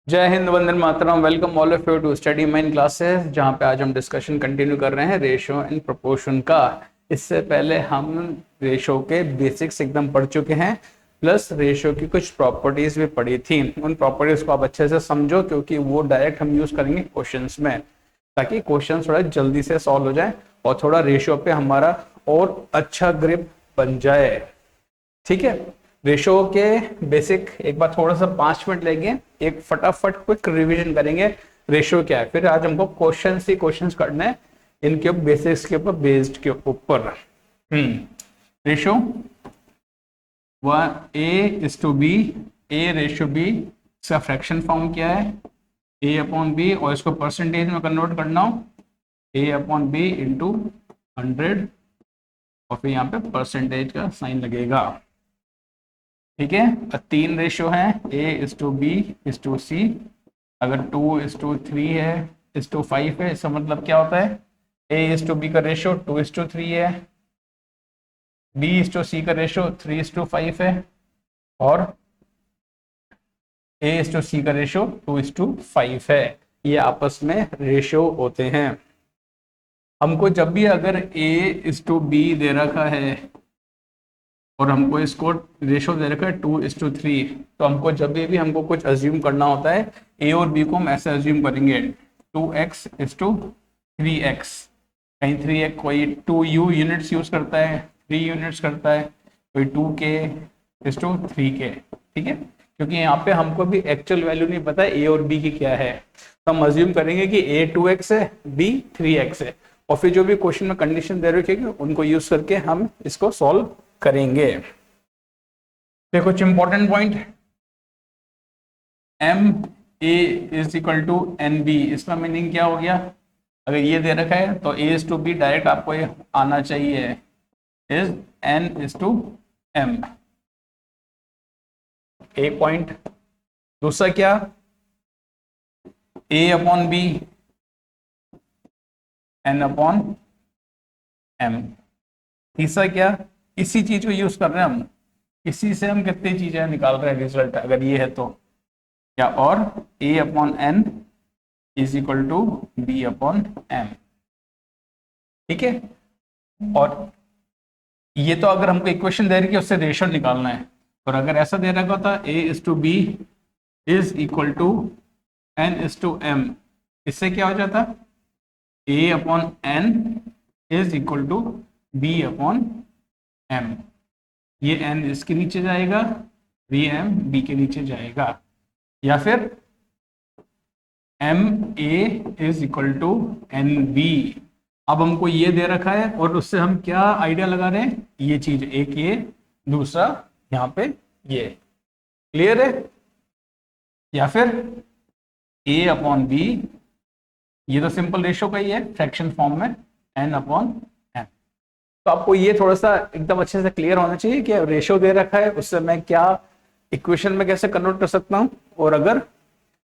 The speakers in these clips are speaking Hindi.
जय हिंद, वंदन मातरम। Welcome all of you to study mine classes, जहां पे आज हम डिस्कशन कंटिन्यू कर रहे हैं रेशो एंड प्रोपोर्शन का। इससे पहले हम रेशो के बेसिक्स एकदम पढ़ चुके हैं, प्लस रेशो की कुछ प्रॉपर्टीज भी पढ़ी थी। उन प्रॉपर्टीज को आप अच्छे से समझो, क्योंकि वो डायरेक्ट हम यूज करेंगे क्वेश्चंस में, ताकि क्वेश्चन थोड़ा जल्दी से सॉल्व हो जाए और थोड़ा रेशो पे हमारा और अच्छा ग्रिप बन जाए। ठीक है, रेशो के बेसिक एक बार थोड़ा सा 5 मिनट लेंगे, एक फटाफट क्विक रिवीजन करेंगे रेशो क्या है। फिर आज हमको क्वेश्चन ही क्वेश्चंस करने हैं इनके बेसिक्स के ऊपर, बेस्ड के ऊपर। Ratio one A is to B, A ratio B, इसका फ्रैक्शन फॉर्म क्या है, ए अपॉन बी, और इसको परसेंटेज में कन्वर्ट करना हो ए अपॉन बी इंटू 100, और फिर यहाँ पे परसेंटेज का साइन लगेगा। ठीक है, तीन रेशियो है, A is to B is to C. अगर 2:3 है, इज टू 5 है, इसका मतलब क्या होता है, ए इज टू बी का रेशियो 2:3 है, बी इज टू सी का रेशियो 3:5 है, और ए इज टू सी का रेशियो 2:5 है। ये आपस में रेशियो होते हैं। हमको जब भी अगर ए इज टू बी दे रखा है और हमको इसको रेशो दे रखा है 2:3, तो हमको जब भी हमको कुछ अज्यूम करना होता है, ए और बी को हम ऐसे अज्यूम करेंगे 2x:3x। कहीं 3x, कोई 2u यूनिट्स यूज करता है, 3 यूनिट्स करता है, कोई 2k:3k। ठीक है, क्योंकि यहाँ पे हमको भी एक्चुअल वैल्यू नहीं पता है ए और बी की क्या है, तो हम अज्यूम करेंगे कि ए 2x है, बी 3x है, और फिर जो भी क्वेश्चन में कंडीशन दे रखी है उनको यूज करके हम इसको सॉल्व करेंगे। देखो कुछ important point, M A is equal to N B, इसका मीनिंग क्या हो गया। अगर ये दे रखा है तो A is to B direct आपको ये आना चाहिए, is N is to M. एक पॉइंट। दूसरा क्या, A upon B N upon M. तीसरा क्या, इसी चीज को यूज कर रहे हैं हम, इसी से हम कितनी चीजें निकाल रहे हैं रिजल्ट, अगर ये है तो क्या, और A upon N is equal to B upon M. ठीक है, और ये तो अगर हमको इक्वेशन दे रही है उससे रेशो निकालना है, और अगर ऐसा दे रखा होता A is to B is equal to N is to M, इससे क्या हो जाता, A upon N is equal to B upon M. ये एन इसके नीचे जाएगा, बी एम बी के नीचे जाएगा, या फिर M A is equal to N B. अब हमको ये दे रखा है और उससे हम क्या आइडिया लगा रहे हैं, ये चीज, एक ये, दूसरा यहाँ पे ये, क्लियर है। या फिर ए अपॉन बी, ये तो सिंपल रेशियो का ही है फ्रैक्शन फॉर्म में, एन अपॉन एम। तो आपको ये थोड़ा सा एकदम अच्छे से क्लियर होना चाहिए कि रेशियो दे रखा है, उससे मैं क्या इक्वेशन में कैसे कन्वर्ट कर सकता हूँ, और अगर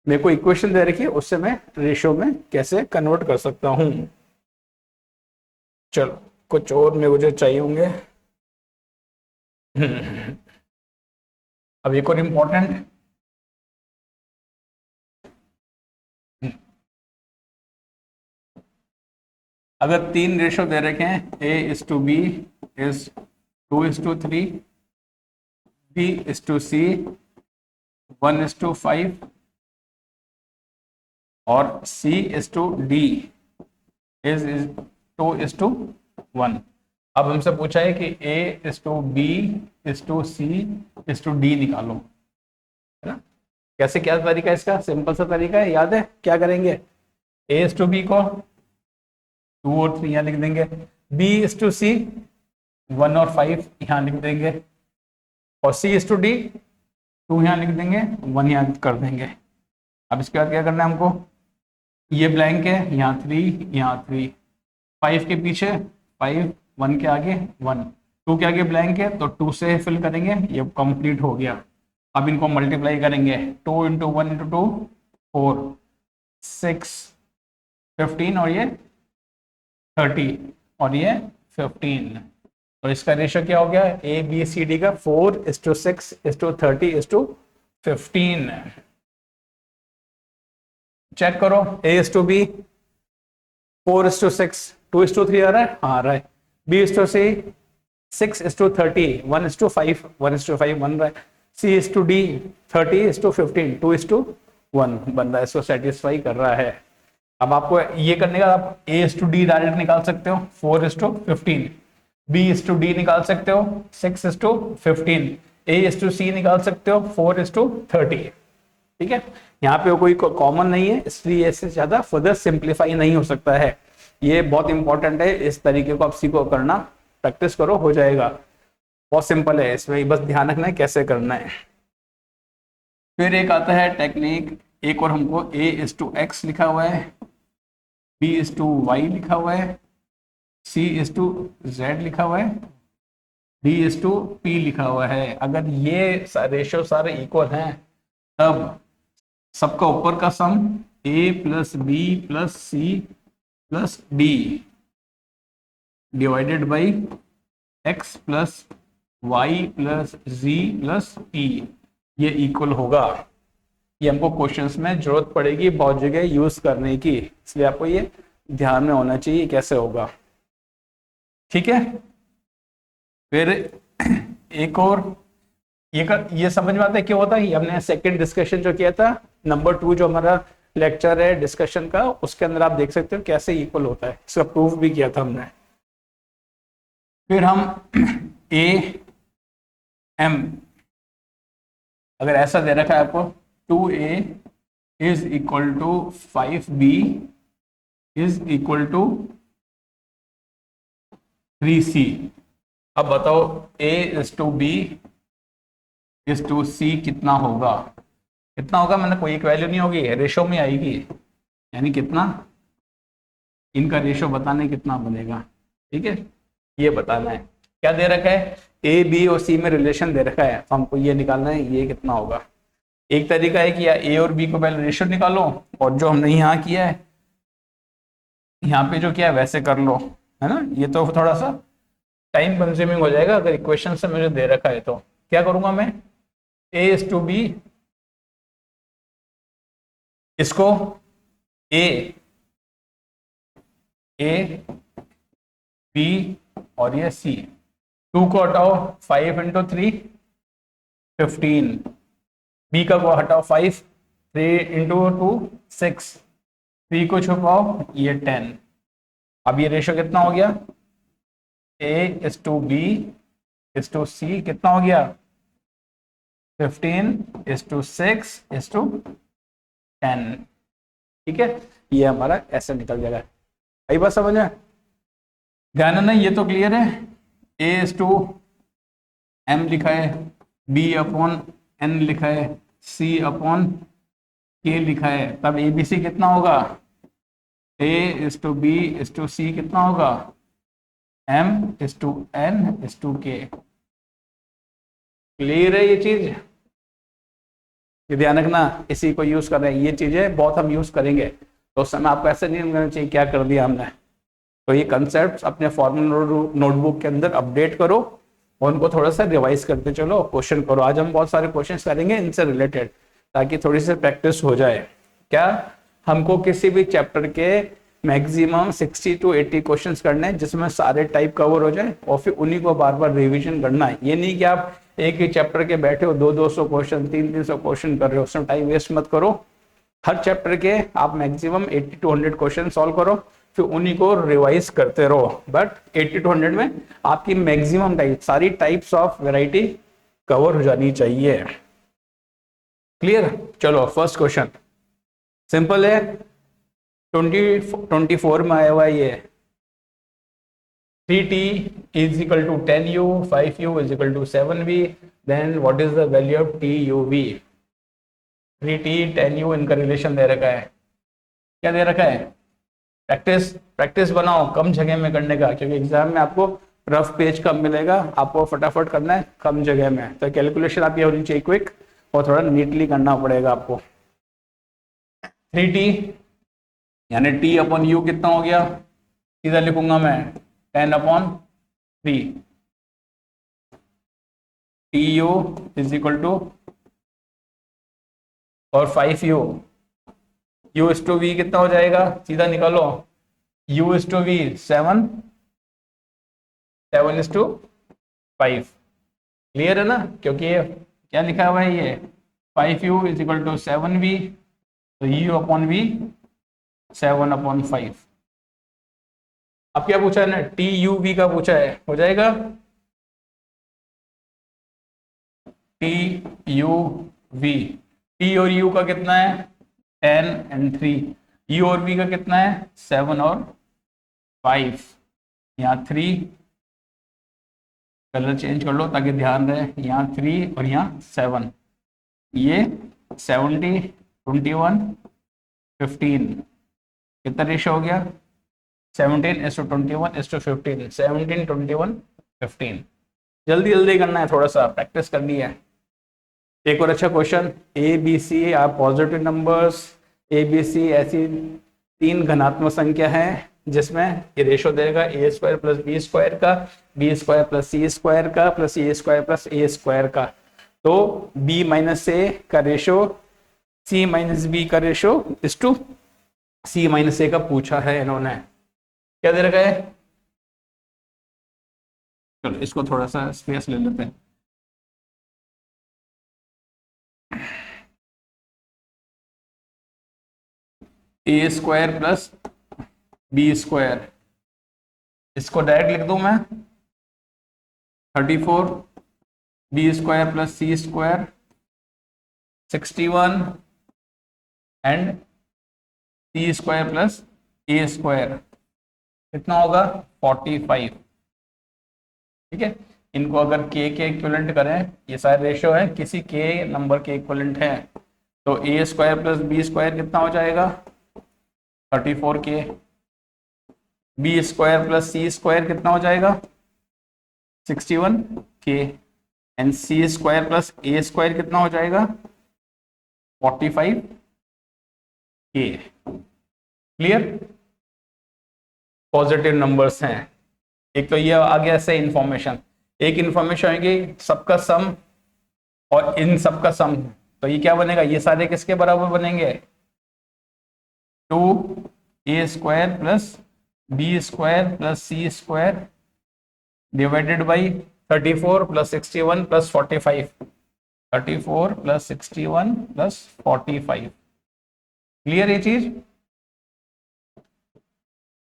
मेरे को इक्वेशन दे रखी है उससे मैं रेशियो में कैसे कन्वर्ट कर सकता हूँ। चलो कुछ और मुझे चाहिए होंगे। अब एक और इम्पोर्टेंट, अगर तीन रेशो दे रखे हैं, A is to B is 2:3, B is to C 1:5, और C is to D is 2:1। अब हमसे पूछा है कि A is to B is to C is to D निकालो, है ना। कैसे, क्या तरीका है इसका, सिंपल सा तरीका है, याद है क्या करेंगे, ए इज टू बी को 2 और 3 यहाँ लिख देंगे, बी इज टू सी 1 और 5 यहाँ लिख देंगे, और सी इज टू डी 2 यहाँ लिख देंगे, 1 यहाँ कर देंगे। अब इसके बाद क्या करना है हमको, ये ब्लैंक है, यहाँ 3 यहाँ 3, 5 के पीछे 5, 1 के आगे 1, 2 के आगे ब्लैंक है तो 2 से फिल करेंगे, ये कंप्लीट हो गया। अब इनको मल्टीप्लाई करेंगे, 2 इंटू 1 इंटू 2 4, 6 15, और ये 30, और ये 15। तो इसका रेशियो क्या हो गया, ए बी सी डी का 4:6:30:15। चेक करो, A:B 4:6, 2:3 आ रहा है, हाँ आ रहा है। B:C 6:30, 1:5, 1:5 बन रहा है। C:D 30:15, 2:1 बन रहा है, इसको सेटिस्फाई कर रहा है। अब आपको ये करने का, आप A:D डायरेक्ट निकाल सकते हो 4:15, B:D निकाल सकते हो 6:15, A:C निकाल सकते हो 4:30। ठीक है, यहाँ पे कोई कॉमन नहीं है, इसलिए इससे ज्यादा फर्दर सिंप्लीफाई नहीं हो सकता है। ये बहुत इंपॉर्टेंट है, इस तरीके को आप सीखो करना, प्रैक्टिस करो, हो जाएगा। बहुत सिंपल है, इसमें बस ध्यान रखना है कैसे करना है। फिर एक आता है टेक्निक, एक और हमको A:X लिखा हुआ है, B:Y लिखा हुआ है, C:Z लिखा हुआ है, D:P लिखा हुआ है। अगर ये रेशियो सारे इक्वल हैं तब सबका ऊपर का सम A+B+C+D डिवाइडेड बाई X+Y+Z+P ये इक्वल होगा। ये हमको क्वेश्चंस में जरूरत पड़ेगी बहुत जगह यूज करने की, इसलिए आपको ये ध्यान में होना चाहिए कैसे होगा। ठीक है, फिर एक और ये समझ में आता है क्यों होता है। हमने सेकंड डिस्कशन जो किया था, नंबर 2 जो हमारा लेक्चर है डिस्कशन का, उसके अंदर आप देख सकते हो कैसे इक्वल होता है, इसका प्रूफ भी किया था हमने। फिर हम AM अगर ऐसा दे रखा है आपको 2A is equal to 5B is equal to 3C। अब बताओ A:B इज टू C कितना होगा। कितना होगा, मतलब कोई एक वैल्यू नहीं होगी, रेशो में आएगी, यानी कितना, इनका रेशो बताने कितना बनेगा। ठीक है, ये बताना है। क्या दे रखा है, A, B और C में रिलेशन दे रखा है, तो हमको ये निकालना है ये कितना होगा। एक तरीका है कि या A और B को पहले रेशो निकालो, और जो हमने यहाँ किया है, यहाँ पे जो किया है वैसे कर लो, है ना। ये तो थोड़ा सा टाइम कंज्यूमिंग हो जाएगा, अगर इक्वेशन से मुझे दे रखा है तो क्या करूंगा मैं, A:B इसको A B और ये C, 2 को हटाओ 5 × 3 15, B का को हटाओ 5, 3 × 2 6, 3 को छुपाओ ये 10। अब ये रेशो कितना हो गया, A:B इज टू C कितना हो गया 15:6:10। ठीक है, ये हमारा ऐसे निकल जाएगा। आई बात समझ में, ध्यान है ना, ये तो क्लियर है। A:M लिखा है, B/N लिखा है, C/K लिखा है, तब ABC कितना होगा, A:B:C कितना होगा M:N:K। क्लियर है ये चीज, ये ध्यान रखना, इसी को यूज कर रहे हैं, ये चीजें बहुत हम यूज करेंगे, तो उस समय आपको ऐसे नहीं करना चाहिए क्या कर दिया हमने। तो ये कंसेप्ट अपने फॉर्मूला नोटबुक के अंदर अपडेट करो और उनको थोड़ा सा रिवाइज करते चलो, क्वेश्चन करो। आज हम बहुत सारे क्वेश्चन करेंगे इनसे रिलेटेड, ताकि थोड़ी सी प्रैक्टिस हो जाए। क्या हमको किसी भी चैप्टर के मैक्सिमम 60 to 80 क्वेश्चन करने हैं, जिसमें सारे टाइप कवर हो जाए, और फिर उन्हीं को बार बार रिविजन करना है। ये नहीं कि आप एक ही चैप्टर के बैठे हो 200 क्वेश्चन 300 क्वेश्चन कर रहे हो, उसमें टाइम वेस्ट मत करो। हर चैप्टर के आप मैक्सिमम 80 to 100 क्वेश्चन सॉल्व करो, फिर उन्हीं को रिवाइज करते रहो। बट 80 to 100 में आपकी मैक्सिमम टाइप, सारी टाइप्स ऑफ वैरायटी कवर हो जानी चाहिए। क्लियर, चलो फर्स्ट क्वेश्चन सिंपल है, 24 में आया हुआ है ये, 3t is equal to 10u, 5u is equal to 7v, then what is the value of tuv। 3t 10u इनका रिलेशन दे रखा है, क्या दे रखा है, प्रैक्टिस बनाओ कम जगह में करने का, क्योंकि एग्जाम में आपको रफ पेज कम मिलेगा, आपको फटाफट करना है कम जगह में, तो कैलकुलेशन आपकी होनी चाहिए क्विक और थोड़ा नीटली करना पड़ेगा आपको। 3t यानी t/u कितना हो गया, सीधा लिखूंगा मैं 10/3, tu इज इक्वल टू, और 5u U is to we कितना हो जाएगा, सीधा निकालो, U is to V 7, 7 is to 5। Clear है ना, क्योंकि ये क्या लिखा हुआ है, ये 5U is equal to 7V, तो U अपॉन V 7/5। अब क्या पूछा है ना, TUV का पूछा है, हो जाएगा TUV। T और U का कितना है 10 एंड 3, U और V का कितना है 7 और 5। यहाँ 3, कलर चेंज कर लो ताकि ध्यान रहे, यहाँ 3 और यहाँ 7, ये 70, 21, 15, कितना रेशो हो गया 17:21:15, 17, 21, 15। जल्दी जल्दी करना है, थोड़ा सा प्रैक्टिस करनी है। एक और अच्छा question, A B C are positive numbers. A B C ऐसी 3 घनात्मक संख्या है जिसमें ये रेशो देगा A square plus B square का, B square plus C square का, plus A square plus A square का। तो बी माइनस ए का रेशो सी माइनस बी का ratio is to C minus A का पूछा है इन्होंने। क्या दे रखा है, चलो इसको थोड़ा सा स्पेस ले लेते हैं। A square plus B square, इसको डायरेक्ट लिख दूं मैं 34, B square plus C square 61 and C square plus A square कितना होगा 45। ठीक है, इनको अगर के इक्विवेलेंट करें, ये सारे रेशियो है किसी के नंबर के इक्विवेलेंट है, तो A square plus B square कितना हो जाएगा 34K, B square plus C square कितना हो जाएगा 61K, and C square plus A square कितना हो जाएगा 45K। क्लियर, पॉजिटिव नंबर्स हैं। एक तो ये आ गया ऐसे इंफॉर्मेशन, एक इंफॉर्मेशन होगी सबका सम और इन सबका सम, तो ये क्या बनेगा, ये सारे किसके बराबर बनेंगे 2A square plus B square plus C square divided by 34 plus 61 plus 45, 34 plus 61 plus 45। Clear ये चीज,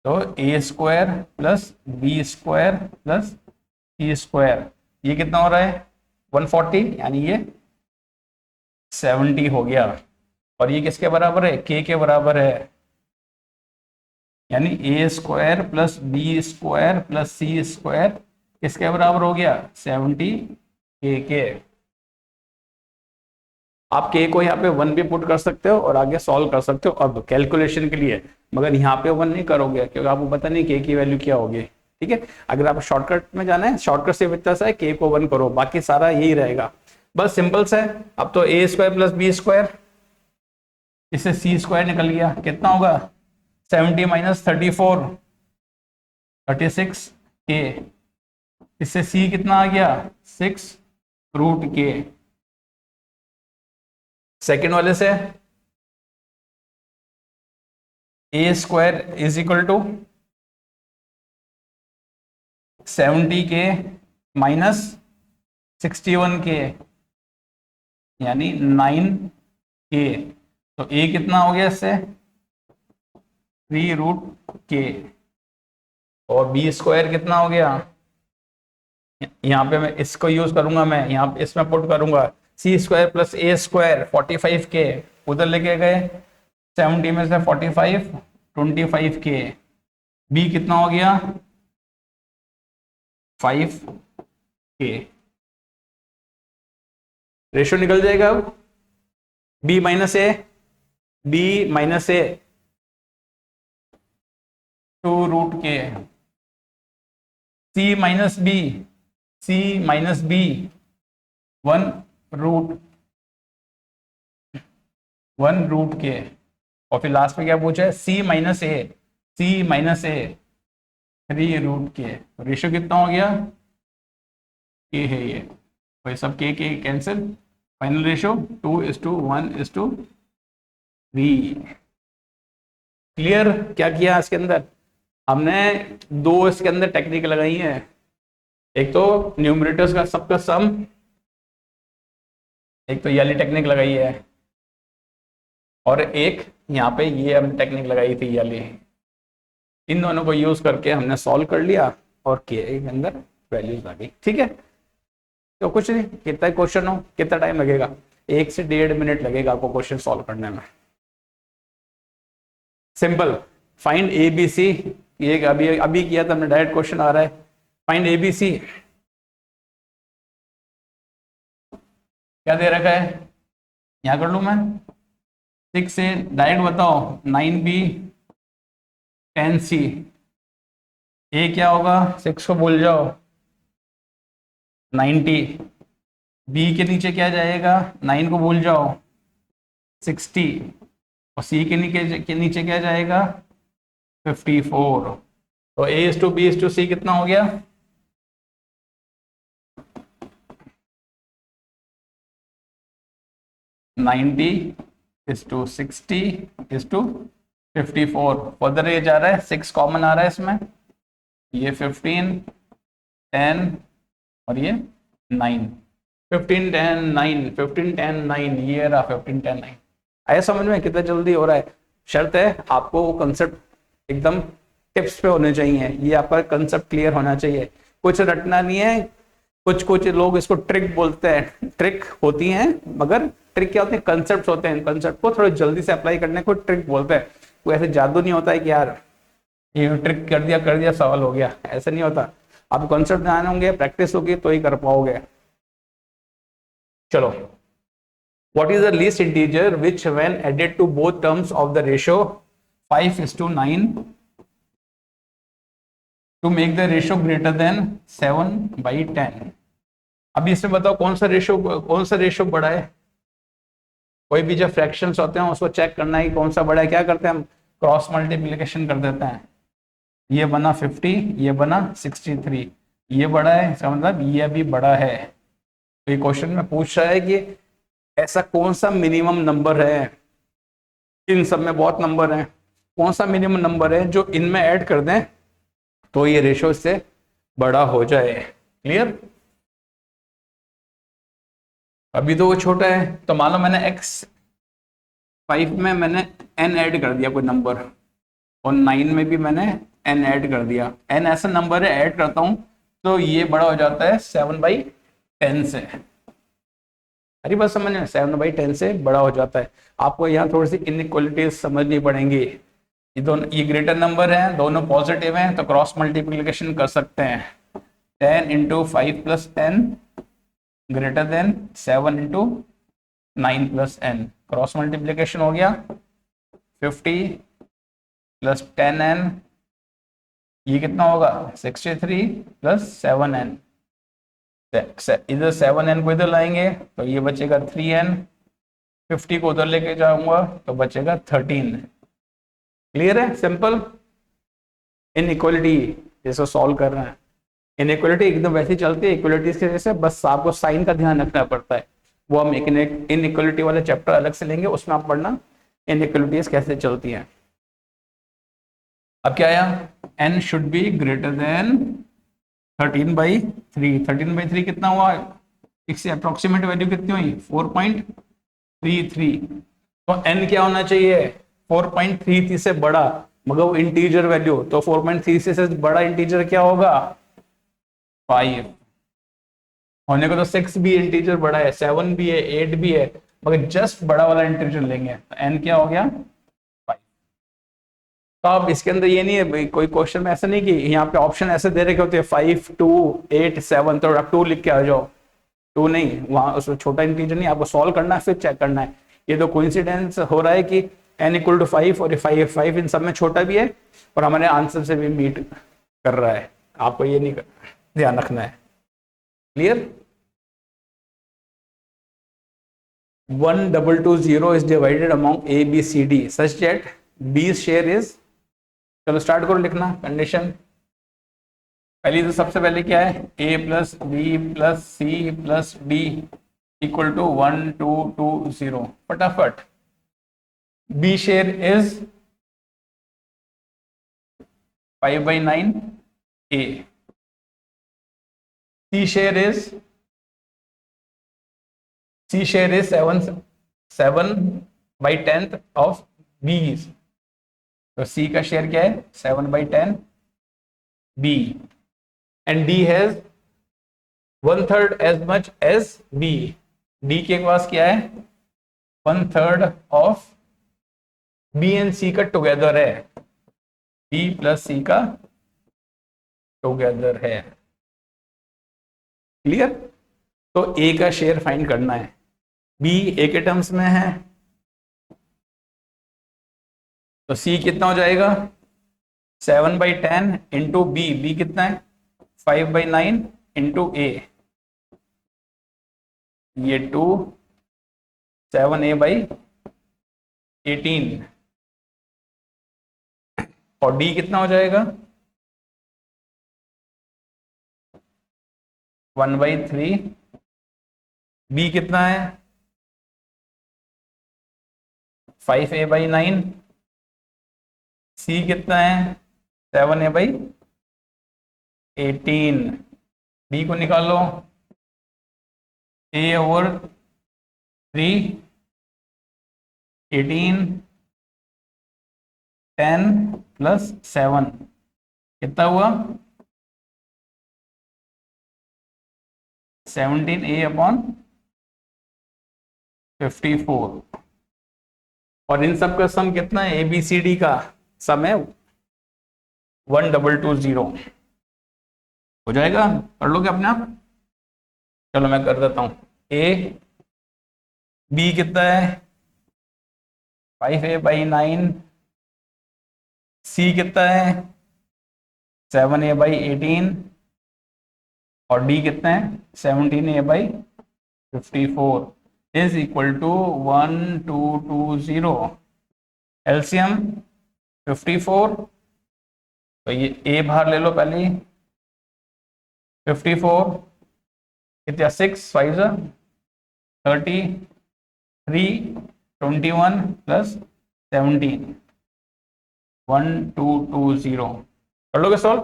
तो A square plus B square plus C square ये कितना हो रहा है 140, यानी ये 70 हो गया, और ये किसके बराबर है के बराबर है, यानी A square plus B square plus C square किसके बराबर हो गया 70 के। आप के को यहाँ पे 1 भी पुट कर सकते हो और आगे सॉल्व कर सकते हो अब कैलकुलेशन के लिए, मगर यहाँ पे 1 नहीं करोगे क्योंकि आपको पता नहीं के की वैल्यू क्या होगी। ठीक है, अगर आप शॉर्टकट में जाना है, शॉर्टकट से इतना सा है के को 1 करो, बाकी सारा यही रहेगा, बस सिंपल सा है। अब तो A square plus B square, इससे सी स्क्वायर निकल गया, कितना होगा 70 माइनस 34 36K, इससे सी कितना आ गया 6√K। सेकेंड वाले से A square is equal to 70K minus 61K यानी 9K, तो ए कितना हो गया इससे 3√K, और बी स्क्वायर कितना हो गया, यहाँ पे मैं इसको यूज करूंगा, मैं यहाँ इसमें पुट करूंगा सी square plus A square 45K, उधर लेके गए 70 में से 45 25K, बी कितना हो गया 5K, रेशो निकल जाएगा अब बी माइनस ए 2√K, सी माइनस बी 1√K, और फिर लास्ट में क्या पूछा है सी माइनस ए 3√K, रेशियो कितना हो गया के है ये, वही सब के कैंसिल, फाइनल रेशियो 2:1:3। क्लियर? क्या किया इसके अंदर हमने? दो इसके अंदर टेक्निक लगाई है, एक तो न्यूमरेटर्स का सबका सम, एक तो ये वाली टेक्निक लगाई है, और एक यहाँ पे ये हमने टेक्निक लगाई थी ये वाली। इन दोनों को यूज करके हमने सॉल्व कर लिया और के के अंदर वैल्यूज आ गई। ठीक है, तो कुछ नहीं, कितना क्वेश्चन हो, कितना टाइम लगेगा? 1 से 1.5 मिनट लगेगा आपको क्वेश्चन सॉल्व करने में। Simple, find A B C, ये अभी अभी किया था हमने, डायरेक्ट क्वेश्चन आ रहा है। फाइंड ए बी सी, क्या दे रखा है, यहां कर लू मैं। 6 से डायरेक्ट बताओ, 9B 10C, ए क्या होगा, 6 को भूल जाओ, 90, बी के नीचे क्या जाएगा, 9 को भूल जाओ, 60, और सी के नीचे क्या जाएगा, 54। तो A is to B is to C कितना हो गया, 90 is to 60 is to 54। Further ये जा रहा है, 6 कॉमन आ रहा है इसमें, ये 15 10 और ये 9, 15 10 9, 15 10 9, ये रहा 15 10 9। आया समझ में कितना जल्दी हो रहा है? शर्त है आपको वो कंसेप्ट एकदम टिप्स पे होने चाहिए, ये आपका कंसेप्ट क्लियर होना चाहिए, कुछ रटना नहीं है। कुछ कुछ लोग इसको ट्रिक बोलते हैं, ट्रिक होती हैं, मगर ट्रिक क्या होते हैं, कंसेप्ट होते हैं, कंसेप्ट को थोड़ा जल्दी से अप्लाई करने को ट्रिक बोलते हैं। कोई ऐसे जादू नहीं होता है कि यार ये ट्रिक कर दिया सवाल हो गया, ऐसा नहीं होता। आप कॉन्सेप्ट ध्यान होंगे, प्रैक्टिस होगी तो ही कर पाओगे। चलो, what is the least integer which when added to both terms of the ratio 5:9 to make the ratio greater than 7/10। अभी इसमें बताओ कौन सा रेशियो बड़ा है? कोई भी जब फ्रैक्शंस होते हैं उसको चेक करना है कि कौन सा बड़ा है। क्या करते हैं हम, क्रॉस मल्टीप्लिकेशन कर देते हैं। ये बना 50, ये बना 63, ये बड़ा है, इसका मतलब ये भी बड़ा है। तो ये क्वेश्चन में पूछ रहा है कि ऐसा कौन सा मिनिमम नंबर है, इन सब में बहुत नंबर है, कौन सा मिनिमम नंबर है जो इनमें ऐड कर दें तो ये रेशियो इससे बड़ा हो जाए। क्लियर? अभी तो वो छोटा है, तो मान लो मैंने x5 में मैंने n ऐड कर दिया कोई नंबर, और 9 में भी मैंने n ऐड कर दिया। n ऐसा नंबर है, ऐड करता हूं तो ये बड़ा हो जाता है 7/10 से। अरे बस समझ में, 7/10 से बड़ा हो जाता है। आपको यहाँ थोड़ी सी इनइक्वालिटीज समझनी पड़ेंगी। ये दोनों, ये ग्रेटर नंबर है, दोनों पॉजिटिव हैं, तो क्रॉस मल्टीप्लिकेशन कर सकते हैं। 10 × 5 + n greater than 7 × 9 + n। Cross multiplication हो गया, 50 + 10n, ये कितना होगा, 63 + 7n। इधर 7n को इधर लाएंगे तो ये बचेगा 3n, 50 को उधर लेके जाऊंगा तो बचेगा 13। क्लियर है? सिंपल। इनइक्वालिटी जैसे सॉल्व कर रहे हैं, इनइक्वालिटी एकदम वैसी चलती है इक्वालिटीज के जैसे, बस आपको साइन का ध्यान रखना पड़ता है। वो हम एक इनइक्वालिटी वाले चैप्टर अलग से लेंगे, उसमें आप पढ़ना इनइक्वालिटीज कैसे चलती हैं। अब क्या आया, n should be greater than 13/3। 13/3 कितना हुआ, इससे अप्रोक्सीमेट वैल्यू कितनी हुई, 4.33। तो n क्या होना चाहिए, 4.33 से बड़ा, मगर वो इंटीजर वैल्यू, तो 4.33 से बड़ा इंटीजर क्या होगा, 5 होने को। तो 6 भी इंटीजर बड़ा है, 7 भी है, 8 भी है, मगर जस्ट बड़ा वाला इंटीजर लेंगे तो n क्या हो गया, 5। तो अब इसके अंदर ये नहीं है, कोई क्वेश्चन में ऐसा नहीं कि यहाँ पे ऑप्शन ऐसे दे रखे होते हैं 5 2 8 7, तो आप 2 लिख के आ जाओ। 2 नहीं, वहां उसमें छोटा इंटीजर नहीं, आपको सॉल्व करना है फिर चेक करना है। ये तो कोइंसिडेंस हो रहा है कि n = 5 और 5 इन सब में छोटा भी है और हमारे आंसर से भी मीट कर रहा है। आपको ये नहीं ध्यान रखना है। Clear? 1220 is divided among A, B, C, D such that B's share is, चलो स्टार्ट करो लिखना कंडीशन। पहली तो सबसे पहले क्या है, A + B + C + D = 1 2 2 0। फटाफट, B share is 5/9 A. C share is 7/10 of B. तो C का शेयर क्या है 7/10 B, and D has 1/3 as much as B. D के पास क्या है 1/3 ऑफ B एंड C का टुगेदर है, B प्लस C का टुगेदर है। क्लियर? तो A का शेयर फाइंड करना है, B A के टर्म्स में है, तो C कितना हो जाएगा 7/10 इंटू B कितना है 5/9 इंटू A, ये 2 7A/18, और D कितना हो जाएगा 1/3, B कितना है 5A/9, C कितना है 7A/18, B को निकालो A/3 18 10 प्लस 7 कितना हुआ 17A/54, और इन सब का सम कितना है ABCD का सम है 1220। हो जाएगा? कर लोगे अपने आप? चलो मैं कर देता हूं। A B कितना है 5A/9, C कितना है 7A/18, और D कितना है 17A/54 is equal to 1220। LCM 54, तो ये A बाहर ले लो पहले, 54 कितना 6 5 30 3 21 प्लस 17 1220। कर लोगे सॉल्व?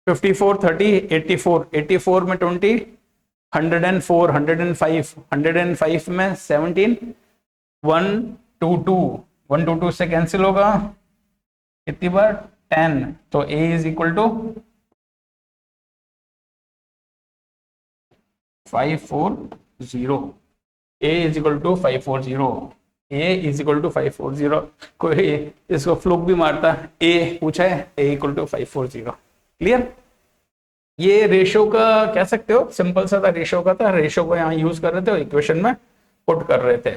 54 30 84, 84 में 20 104 105 105 में 17 122 से कैंसिल होगा कितनी बार 10, तो A is equal to 540, A is equal to 540, A is equal to 540। कोई इसको फ्लूक भी मारता, A पूछा है, A इक्वल टू 540। क्लियर? ये रेशो का कह सकते हो, सिंपल सा था, रेशो का था, रेशो को यहाँ यूज कर रहे थे, इक्वेशन में पुट कर रहे थे।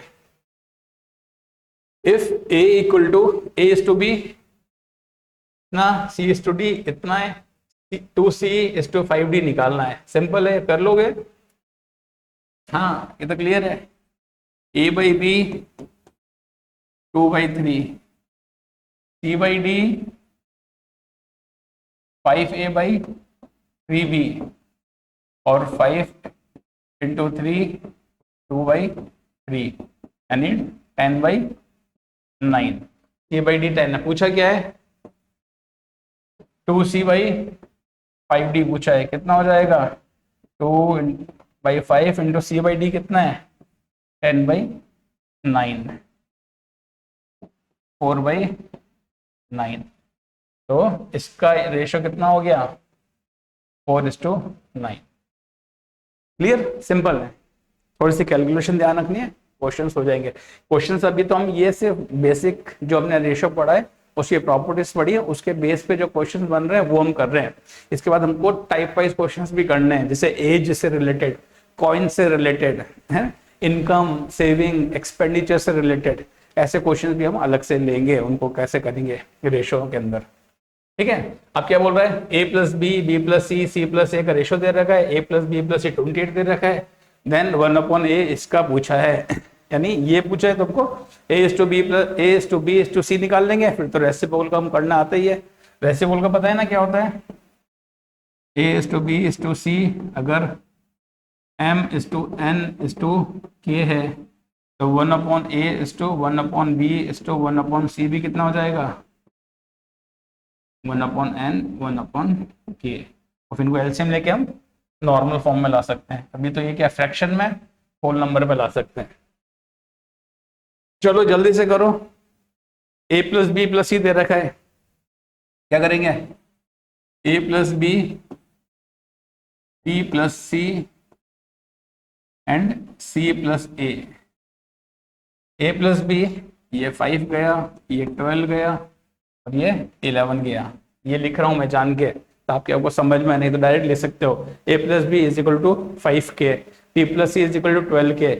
If A equal to A is to B ना, C इज टू D इतना है, 2C इज टू 5D निकालना है। सिंपल है, कर लोगे? हाँ, ये तो क्लियर है। A/B 2/3, C/D 5A/3B, और 5 इंटू 3 2/3, यानी 10/9। C/D 10 है, पूछा क्या है 2C/5D पूछा है, कितना हो जाएगा 2/5 इंटू C/D कितना है 10/9, 4/9, तो इसका रेशो कितना हो गया 4:9। क्लियर? सिंपल है, थोड़ी सी कैलकुलेशन ध्यान रखनी है, क्वेश्चंस हो जाएंगे। क्वेश्चंस अभी तो हम ये सिर्फ बेसिक जो हमने रेशो पढ़ा है उसकी प्रॉपर्टीज पढ़ी है, उसके बेस पे जो क्वेश्चंस बन रहे हैं वो हम कर रहे हैं। इसके बाद हमको टाइप वाइज क्वेश्चंस भी करने हैं, जैसे एज से रिलेटेड, कॉइन से रिलेटेड है, इनकम सेविंग एक्सपेंडिचर से रिलेटेड, ऐसे क्वेश्चंस भी हम अलग से लेंगे, उनको कैसे करेंगे रेशो के अंदर। ठीक है? अब क्या बोल रहा है A+B B+C C+A का रेशो दे रखा है, A+B+C 28 दे रखा है, देन 1/A इसका पूछा है, यानी ये पूछा है तुमको A:B+C निकाल लेंगे, फिर तो रेसिप्रोकल का हम करना आता ही है। रेसिप्रोकल का पता है ना क्या होता है, A:B:C अगर M:N:K है तो 1/A:1/B:1/C भी कितना हो जाएगा 1/n 1/k, और फिर इनको एलसीएम लेके हम नॉर्मल फॉर्म में ला सकते हैं। अभी तो ये क्या फ्रैक्शन में होल नंबर पे ला सकते हैं। चलो जल्दी से करो, a plus B plus C दे रखा है, क्या करेंगे? a plus B, b plus C and c plus A plus B, ये 5 गया, ये 12 गया और ये 11 गया। ये लिख रहा हूं मैं जान के ताकि आपको समझ में, नहीं तो डायरेक्ट ले सकते हो। a plus B is equal to 5k, b plus C is equal to 12k,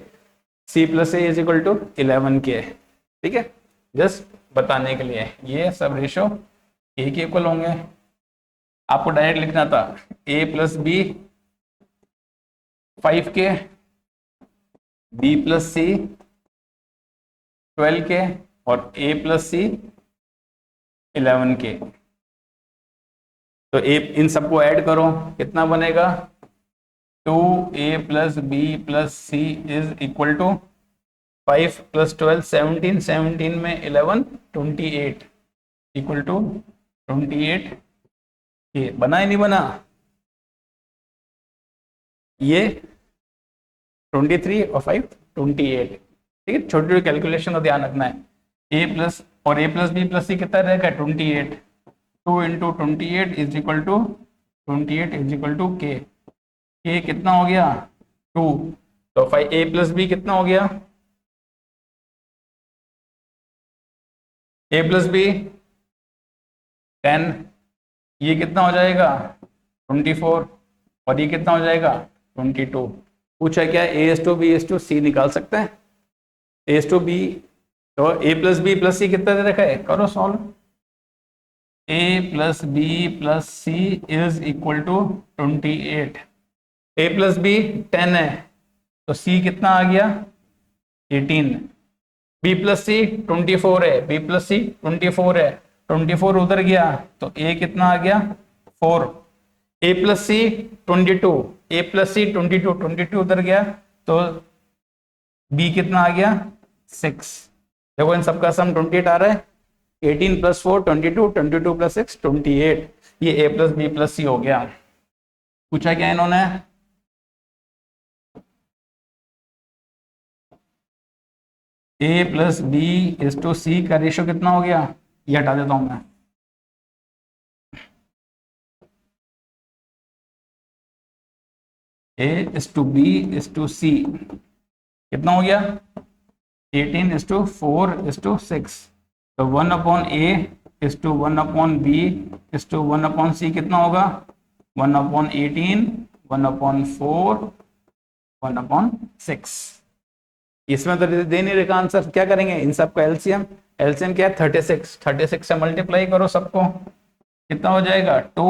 c plus A is equal to 11k। ठीक है, जस्ट बताने के लिए ये सब रेशो a के इक्वल होंगे। आपको डायरेक्ट लिखना था a plus B 5k, b plus C 12k और a प्लस सी 11k। तो a इन सबको ऐड करो, कितना बनेगा? 2a plus B plus C is equal to 5 plus 12 17, 17 में 11 28 इक्वल टू 28। ये बना ही नहीं बना? ये 23 और 5 28। ठीक है, छोटी छोटी कैलकुलेशन का ध्यान रखना है। a प्लस और a plus B plus C कितना रहेगा? 28। 2 into 28 is equal to 28 is equal to k। k कितना हो गया? 2। तो 5 a प्लस बी कितना हो गया? a प्लस बी 10, ये कितना हो जाएगा? 24 और ये कितना हो जाएगा? 22। पूछा क्या? a is to B is to C निकाल सकते हैं? a एस टू बी, तो a plus B plus C कितना दे रखा है? करो solve. a plus B plus C is equal to 28। a plus B 10 है तो c कितना आ गया? 18। b प्लस सी 24 है, b प्लस सी 24 है, 24 उधर गया तो a कितना आ गया? 4। a plus C 22, a plus C 22, 22 उधर गया तो b कितना आ गया? 6। देखो इन सबका सम 28 आ रहा है। 18 प्लस 4 22, 22 प्लस 6 28। ये a plus B plus C हो गया। पूछा क्या इन्होंने? a plus B is to C का रेशियो कितना हो गया? ये हटा देता हूं मैं। a is to B is to C कितना हो गया? 18 इज टू 4 इज टू 6। तो 1 upon A is to 1 upon B is to 1 upon C कितना होगा? 1 अपॉन 18, 1 अपॉन 4, 1 अपॉन 6। इसमें तो दे नहीं रखा आंसर, क्या करेंगे? इन सबको एलसीएम, एलसीएम क्या है? 36। 36 से मल्टीप्लाई करो सबको, कितना हो जाएगा? 2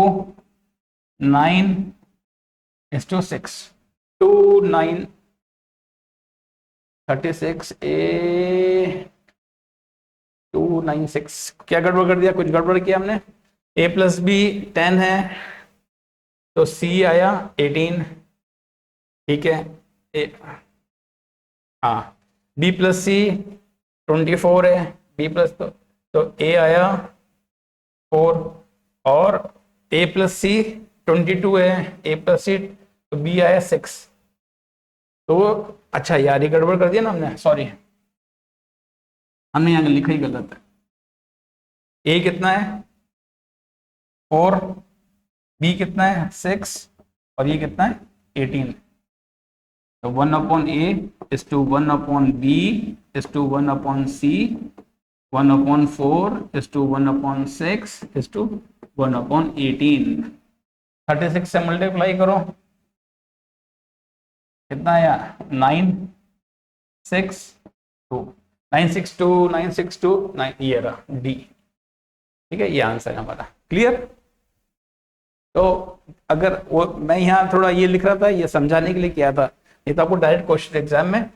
9 इज टू 6। 2 9 36 ए 296। क्या गड़बड़ कर दिया? कुछ गड़बड़ किया हमने। a प्लस बी 10 है तो c आया 18। ठीक है, हाँ b प्लस सी 24 है, b प्लस तो a आया 4 और a प्लस सी 22 है, a प्लस सी तो b आया 6। तो अच्छा यार ये गड़बड़ कर दिया ना हमने, सॉरी हमने यहाँ लिखा ही गलत है। a कितना है? 4, b कितना है? 6 और ये कितना है? 18। तो 1 upon A is to 1 upon B is to 1 upon C, 1 upon 4 is to 1 upon 6 is to 1 upon 18। 36 से मल्टीप्लाई करो, कितना आया? 9 6 2 962 962 9, ये रहा डी। ठीक है, ये आंसर है हमारा। क्लियर? तो अगर वो मैं यहाँ थोड़ा ये लिख रहा था, ये समझाने के लिए किया था, ये तो आपको डायरेक्ट क्वेश्चन एग्जाम में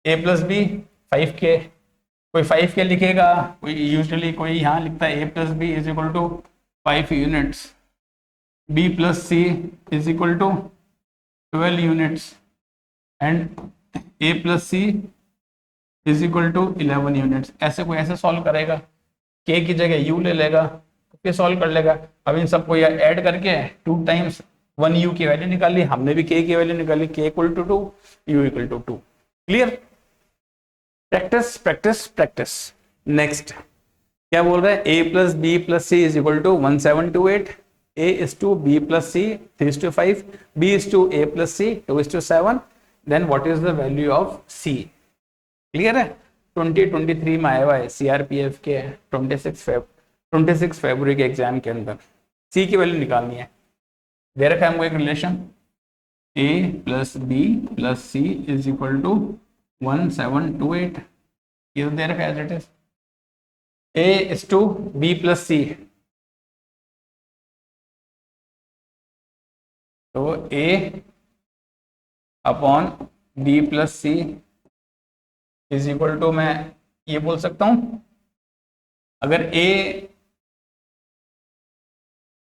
a प्लस बी 5k, कोई 5k लिखेगा, कोई यूजुअली कोई यहाँ लिखता है a plus B is equal to 5 units, b plus C is equal to 12 units and a plus C is equal to 11 units. ऐसे कोई ऐसे सॉल्व करेगा, k की जगह u ले लेगा, ये सॉल्व कर लेगा। अब इन सबको या ऐड करके 2 टाइम्स 1 u की वैल्यू निकाली, हमने भी k की वैल्यू निकाली, k equal to 2, u equal to 2। Clear? Practice practice practice. Next क्या बोल रहा है, a plus B plus C is equal to 1728, a is to b plus C 3:5, b is to a plus C 2:7, then what is the value of c? Clear है? 2023 में आया हुआ है सीआरपीएफ के 26 फरवरी के एग्जाम के अंदर। सी की वैल्यू निकालनी है। दे रखा है हमको एक relation, a plus B plus C is equal to 1728, ये तो दे रखा है as it is. a is to b plus C, तो a upon b plus C is equal to, मैं ये बोल सकता हूं, अगर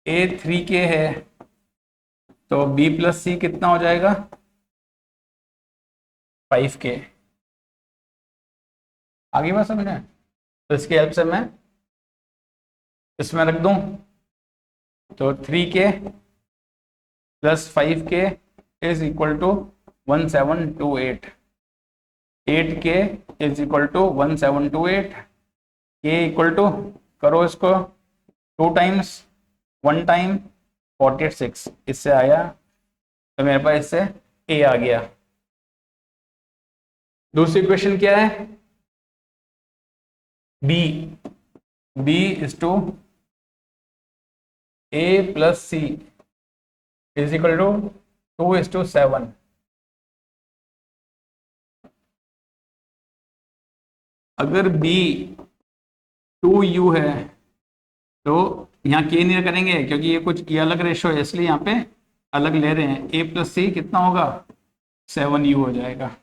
a 3k है तो b प्लस सी कितना हो जाएगा, 5k। आगे बात समझे? तो इसकी हेल्प से मैं इसमें रख दूं, तो 3k plus 5k is equal to 1728, 8k is equal to 1728, k equal to, करो इसको 2 टाइम्स 1 टाइम 46, इससे आया, तो मेरे पास इससे a आ गया। दूसरी इक्वेशन क्या है, b is to a plus C is equal to 2:7। अगर b 2u है तो यहाँ k नहीं करेंगे क्योंकि ये कुछ ये अलग रेशो है, इसलिए यहाँ पे अलग ले रहे हैं। a प्लस सी कितना होगा, 7u हो जाएगा।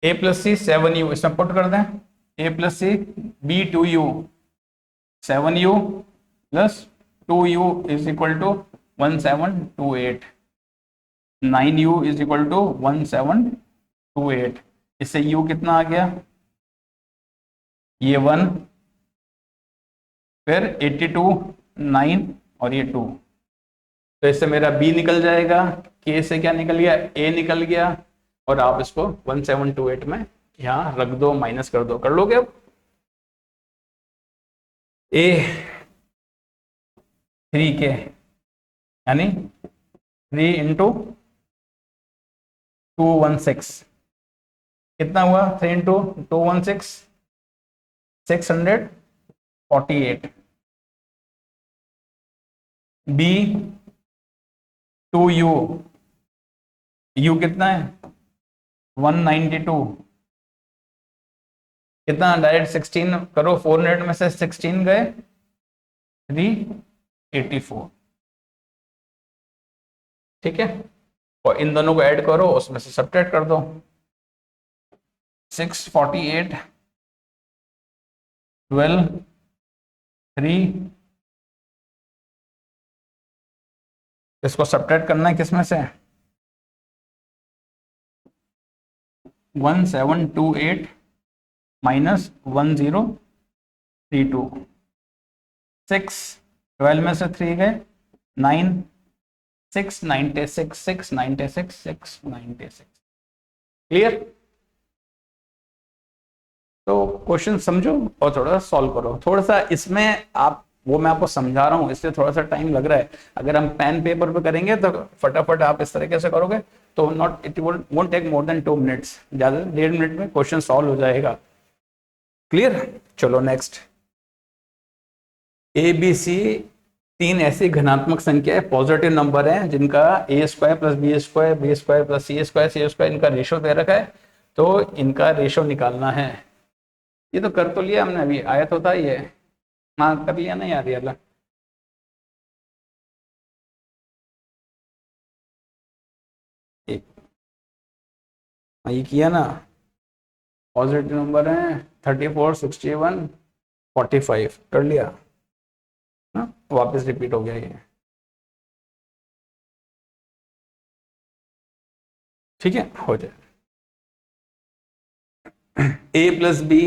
a प्लस सी 7u, इसमें पुट कर दें, a plus C b 2u 7u plus 2u is equal to 1728, 9u is equal to 1728। इससे u कितना आ गया, ये 1, फिर 82 9 और ये 2, तो इससे मेरा b निकल जाएगा, k से क्या निकल गया, a निकल गया, और आप इसको 1728 में यहाँ रख दो, माइनस कर दो, कर लोगे अब। a 3k यानी 3 इंटू 216 कितना हुआ, 3 इंटू 216 648, b 2u, u कितना है 192, कितना डायरेक्ट 16 करो, 400 में से 16 गए 384, ठीक है। और इन दोनों को ऐड करो, उसमें से सब्ट्रैक्ट कर दो, 648 12 3, इसको सब्ट्रैक्ट करना है किसमें से, 1728 माइनस 1032, 6 12 में से 3 गए 9, 696 696 696। क्लियर? तो क्वेश्चन समझो और थोड़ा सा सॉल्व करो। थोड़ा सा इसमें आप, वो मैं आपको समझा रहा हूँ इसलिए थोड़ा सा टाइम लग रहा है। अगर हम पेन पेपर पे करेंगे तो फटाफट आप इस तरीके से करोगे तो not it won't take more than 2 minutes, ज़्यादा 1.5 मिनट में क्वेश्चन सॉल्व हो जाएगा। क्लियर? चलो नेक्स्ट, ए बी सी 3 ऐसी घनात्मक संख्या पॉजिटिव नंबर हैं जिनका a² plus b² b² plus c² इनका रेशो दे रखा है, तो इनका रेशो निकालना है। ये तो कर तो लिया हमने, अभी आया तो था ये, हाँ कर लिया ना यार, ये ये किया ना, पॉजिटिव नंबर है 34 61 45, कर लिया ना, वापस रिपीट हो गया ये, ठीक है, हो जाए। a प्लस बी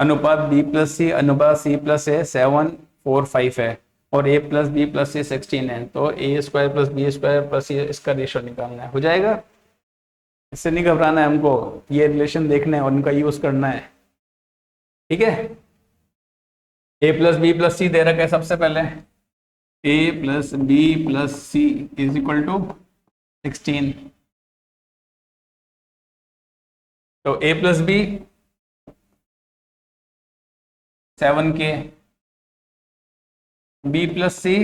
अनुपात बी प्लस सी अनुपात सी प्लस ए 7:4:5 है और A plus B plus C 16 है, तो A square plus B square plus C इसका रेशो निकालना है। हो जाएगा, इससे नहीं घबराना है हमको, ये रिलेशन देखना है और उनका यूज करना है। ठीक है, A plus B plus C दे रखा है सबसे पहले, A plus B plus C is equal to 16। तो A plus B 7k, B plus C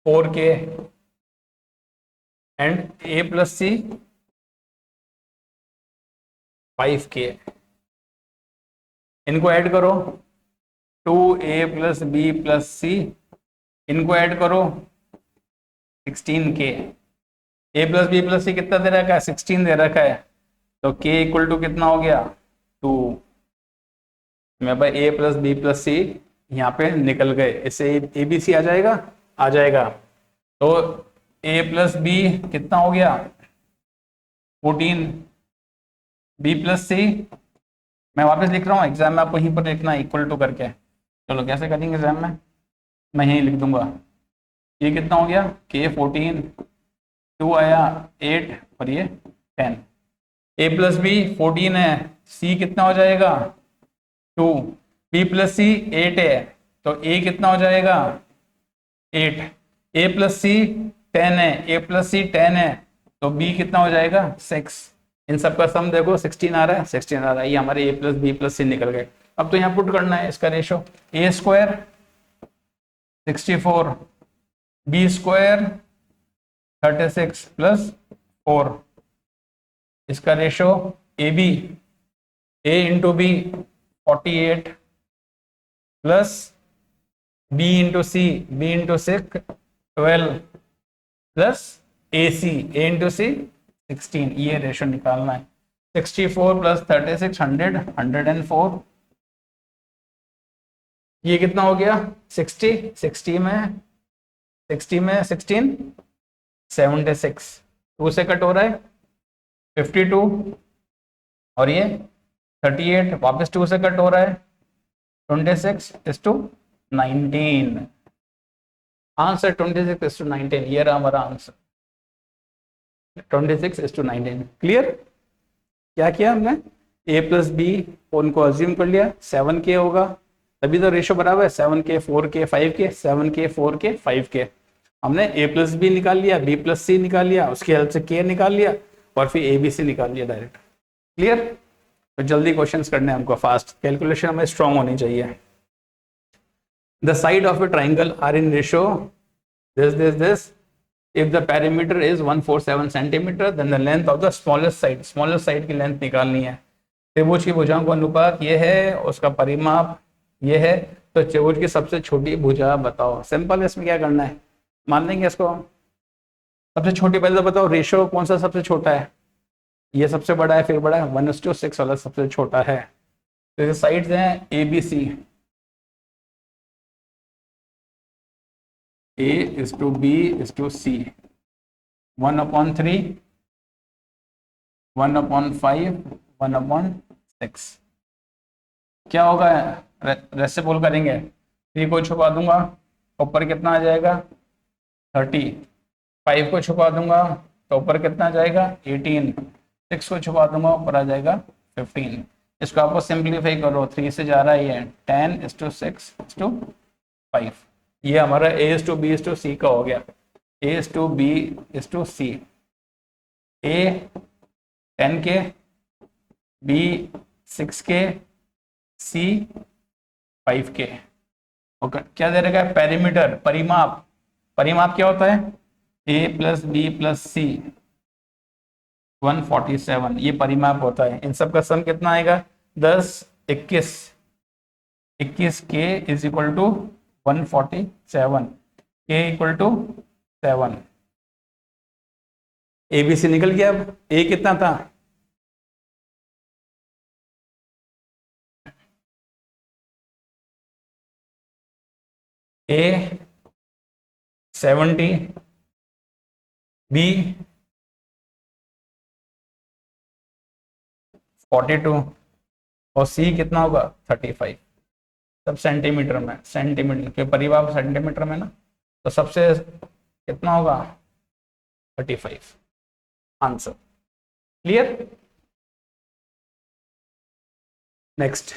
4k and A plus C 5k। इनको ऐड करो, 2a प्लस बी प्लस सी, इनको ऐड करो 16k। ए प्लस बी प्लस सी कितना दे रखा है, 16 दे रखा है, तो k इक्वल टू कितना हो गया 2। मैं भाई ए प्लस बी प्लस सी यहाँ पे निकल गए, इससे ए बी सी आ जाएगा, आ जाएगा। तो ए प्लस बी कितना हो गया 14, बी प्लस सी मैं वापस लिख रहा हूँ, एग्जाम में आपको यहीं पर लिखना है इक्वल टू करके। चलो कैसे करेंगे एग्जाम में, मैं यहीं लिख दूंगा। ये कितना हो गया के 14, 2 आया 8 और ये 10। ए प्लस बी 14 है, सी कितना हो जाएगा 2, बी प्लस सी 8 है, तो ए कितना हो जाएगा 8। ए प्लस सी 10 है, ए प्लस सी 10 है, तो बी कितना हो जाएगा 6। इन सब का सम देखो 16 आ रहा है, 16 आ रहा है, ये हमारे A plus B plus C निकल गए। अब तो यहाँ पुट करना है इसका ratio, A square 64, B square 36 plus 4, इसका ratio A B, A into B 48 plus B into C, B into 6 12 plus A C, A into C 16। ये रेशो निकालना है। 64 प्लस 36 100, 104। ये कितना हो गया 60, 60 में 16 76, 2 से कट हो रहा है 52 और ये 38 वापस 2 से कट हो रहा है 26:19। आंसर 26:19, ये रहा हमारा आंसर 26:19। क्लियर, क्या किया हमने, a प्लस बी उनको अज्यूम कर लिया 7k होगा, तभी तो रेशो बराबर है 7k 4k 5k, 7k 4k 5k। हमने a प्लस बी निकाल लिया, b प्लस सी निकाल लिया, उसकी हेल्प से k निकाल लिया और फिर a b c निकाल लिया डायरेक्ट। क्लियर, तो जल्दी क्वेश्चंस करने हैं हमको, फास्ट कैलकुलेशन हमें स्ट्रांग होनी चाहिए। The side of a triangle are in ratio this if the perimeter is 147 centimeter then the length of the smallest side की लेंथ निकालनी है। त्रिभुज की भुजाओं का अनुपात ये है, उसका परिमाप ये है, तो त्रिभुज की सबसे छोटी भुजा बताओ। सिंपल है, इसमें क्या करना है, मान लेंगे इसको। सबसे छोटी पहले तो बताओ रेशो कौन सा सबसे छोटा है, ये सबसे बड़ा है, फिर बड़ा है 1:6 वाला सबसे छोटा है। तो ये साइड्स हैं ए बी सी, A:B:C 1/3 1/5 1/6। क्या होगा, रेसिप्रोकल करेंगे, 3 को छुपा दूंगा, ऊपर कितना आ जाएगा 30, 5 को छुपा दूंगा तो ऊपर कितना आ जाएगा 18, 6 को छुपा दूंगा ऊपर आ जाएगा 15। इसको आपको सिंप्लीफाई करो, 3 से जा रहा है ये 10:6:5। ये हमारा A:B:C का हो गया, A:B:C, A 10k, B 6k, C 5k। Okay, क्या दे रखा है पेरीमीटर, परिमाप, परिमाप क्या होता है A प्लस बी प्लस सी 147, ये परिमाप होता है। इन सब का सम कितना आएगा 10 21, 21k is equal to 147, k equal to 7। ABC निकल गया। अब A कितना था, A 70, B 42, और सी कितना होगा 35, सब सेंटीमीटर में, सेंटीमीटर के परिवार सेंटीमीटर में ना, तो सबसे कितना होगा 35 answer. Clear. Next,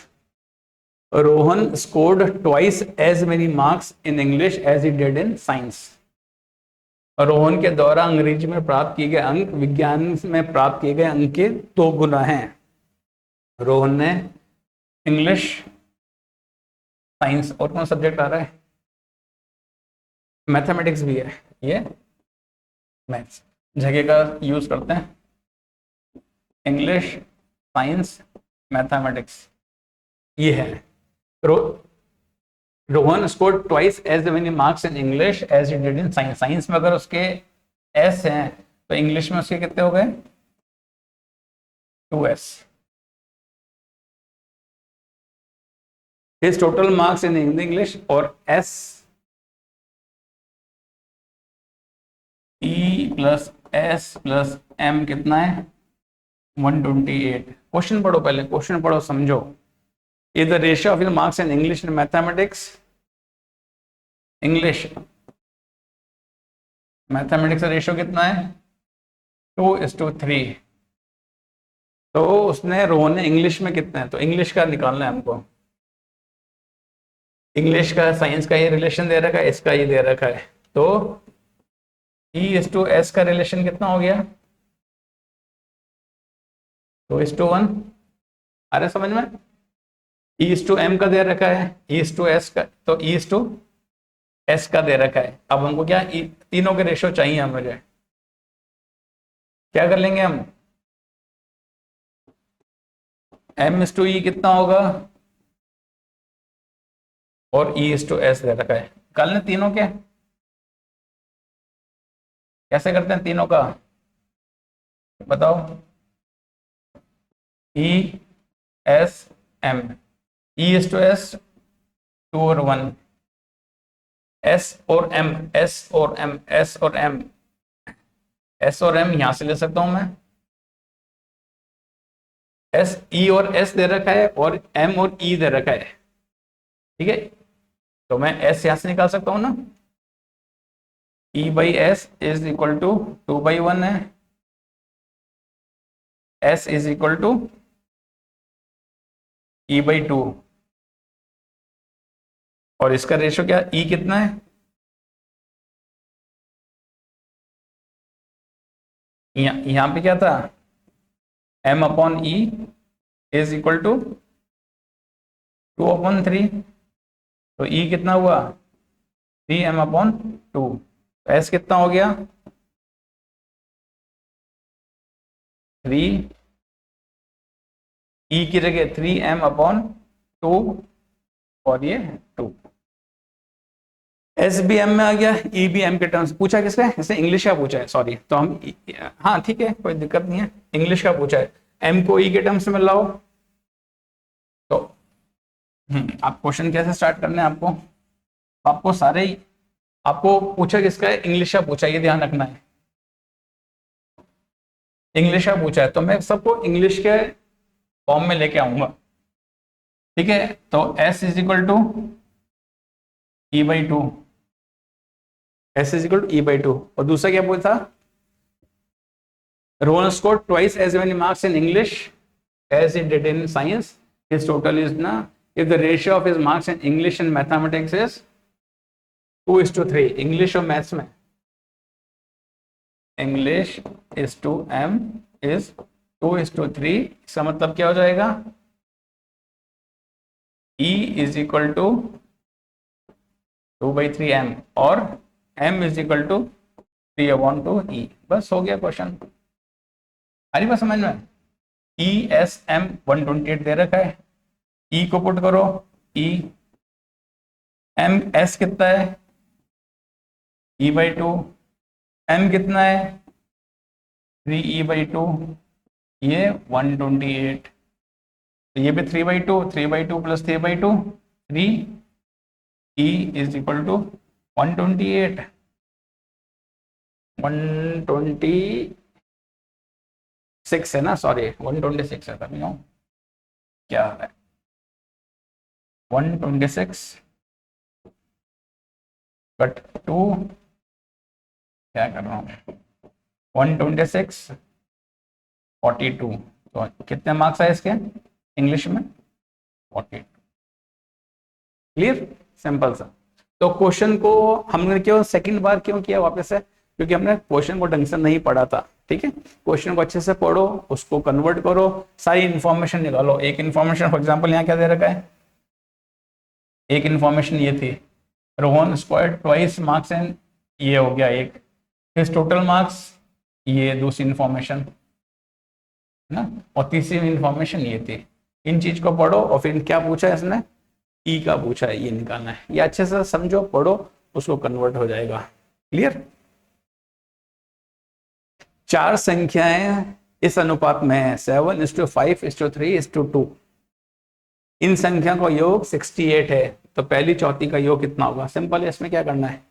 Rohan scored twice as many marks in English as he did in science. Rohan के द्वारा अंग्रेजी में प्राप्त किए गए अंक विज्ञान में प्राप्त किए गए अंक के 2 गुना हैं। रोहन ने इंग्लिश, साइंस और कौन सब्जेक्ट आ रहा है, मैथमेटिक्स भी है, ये मैथ्स जगह का यूज करते हैं, इंग्लिश, साइंस, मैथमेटिक्स ये है। Rohan score twice as many marks in English as he did in science. Science में अगर उसके एस हैं तो इंग्लिश में उसके कितने हो गए 2s। His total marks in English और S E plus S plus M कितना है 128। क्वेश्चन पढ़ो, पहले क्वेश्चन पढ़ो समझो। is the ratio of your marks in English and mathematics, English mathematics का रेशियो कितना है 2:3। तो उसने रोहन ने इंग्लिश में कितना है, तो इंग्लिश का निकालना है हमको। इंग्लिश का साइंस का ये रिलेशन दे रखा है, इसका ये दे रखा है, तो E:S का रिलेशन कितना हो गया 2:1। अरे समझ में, E:M का दे रखा है, E:S का, तो E:S का दे रखा है। अब हमको क्या तीनों के रेशियो चाहिए मुझे, क्या कर लेंगे हम, M:E कितना होगा और E:S दे रखा है, निकालने तीनों के। कैसे करते हैं तीनों का बताओ, E:S:M, E:S 2 और 1, S और M, S और M, S और M, S और M यहां से ले सकता हूं मैं, S E और S दे रखा है और M और E दे रखा है, ठीक है, तो मैं S यहां से निकाल सकता हूं ना, E/S इज इक्वल टू 2/1 है, S is equal to E/2, और इसका रेशियो क्या E कितना है, यहां पे क्या था M/E इज इक्वल टू 2/3, तो E कितना हुआ 3M/2, S कितना हो गया 3, E की जगह 3M/2 और ये 2, S भी M में आ गया, E भी M के टर्म्स। पूछा किसका है, इसने इंग्लिश का पूछा है, सॉरी, तो हम हाँ ठीक है कोई दिक्कत नहीं है, इंग्लिश का पूछा है, M को E के टर्म्स में लाओ। तो आप क्वेश्चन कैसे स्टार्ट करने हैं आपको सारे ही, आपको पूछा किसका है, इंग्लिश का पूछा, ये ध्यान रखना है, इंग्लिश का पूछा है, तो मैं सबको इंग्लिश के फॉर्म में लेके आऊंगा, ठीक है। तो S is equal to E/2, S is equal to E/2, और दूसरा क्या बोलता, Rohan score twice as many marks in English as he did in science, his total is ना, if the ratio of his marks in English and mathematics is 2:3, English और मैथ्स में English is to M is 2:3, इसका मतलब क्या हो जाएगा E is equal to 2/3M और M is equal to 3/2E। बस हो गया क्वेश्चन, आ रही बात समझ में। E:S:M 128 दे रखा है, E को पुट करो, E S कितना है E/2, M कितना है 3E/2, ये 128, तो ये भी 3/2, 3/2 plus 3/2 3, E is equal to 128, 126 है ना, सॉरी 126 है, क्या है 126 कट 2, क्या कर रहा हूँ 126 42, तो कितने मार्क्स है इसके इंग्लिश में 42। क्लियर, सिंपल सा। तो क्वेश्चन को हमने क्यों सेकंड बार क्यों किया वापस से, क्योंकि हमने क्वेश्चन को ढंग से नहीं पढ़ा था। ठीक है, क्वेश्चन को अच्छे से पढ़ो, उसको कन्वर्ट करो, सारी इंफॉर्मेशन निकालो। एक इंफॉर्मेशन फॉर एग्जांपल यहाँ क्या दे रखा है, एक इंफॉर्मेशन ये थी Rohan square twice marks and, ये हो गया एक, फिर टोटल मार्क्स, ये दूसरी इंफॉर्मेशन ना, और तीसरी इंफॉर्मेशन ये थी। इन चीज को पढ़ो और फिर क्या पूछा है इसने, ई का पूछा है, ये निकालना है। ये अच्छे से समझो, पढ़ो, उसको कन्वर्ट हो जाएगा। क्लियर। चार संख्याएं इस अनुपात में है 7:5:3:2। इन संख्या का योग 68 है, तो पहली चौथी का योग कितना होगा। सिंपल है, इसमें क्या करना है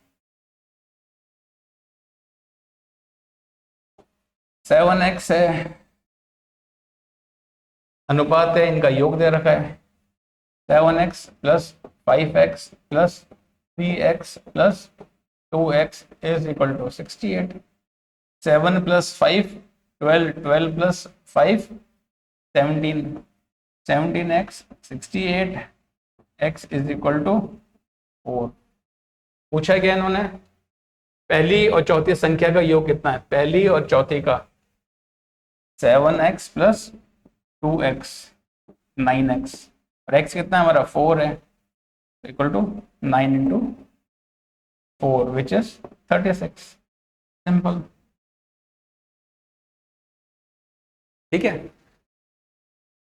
7x है, अनुपात है, इनका योग दे रखा है 7x plus 5x plus 3x plus 2x is equal to 68। 7 प्लस 5 12, 12 प्लस 5 17, 17x 68 x is equal to 4। पूछा क्या इन्होंने, पहली और चौथी संख्या का योग कितना है, पहली और चौथी का 7x प्लस 2x 9x, और x कितना है हमारा 4 है, equal to 9 into 4 which is 36। Simple. ठीक है,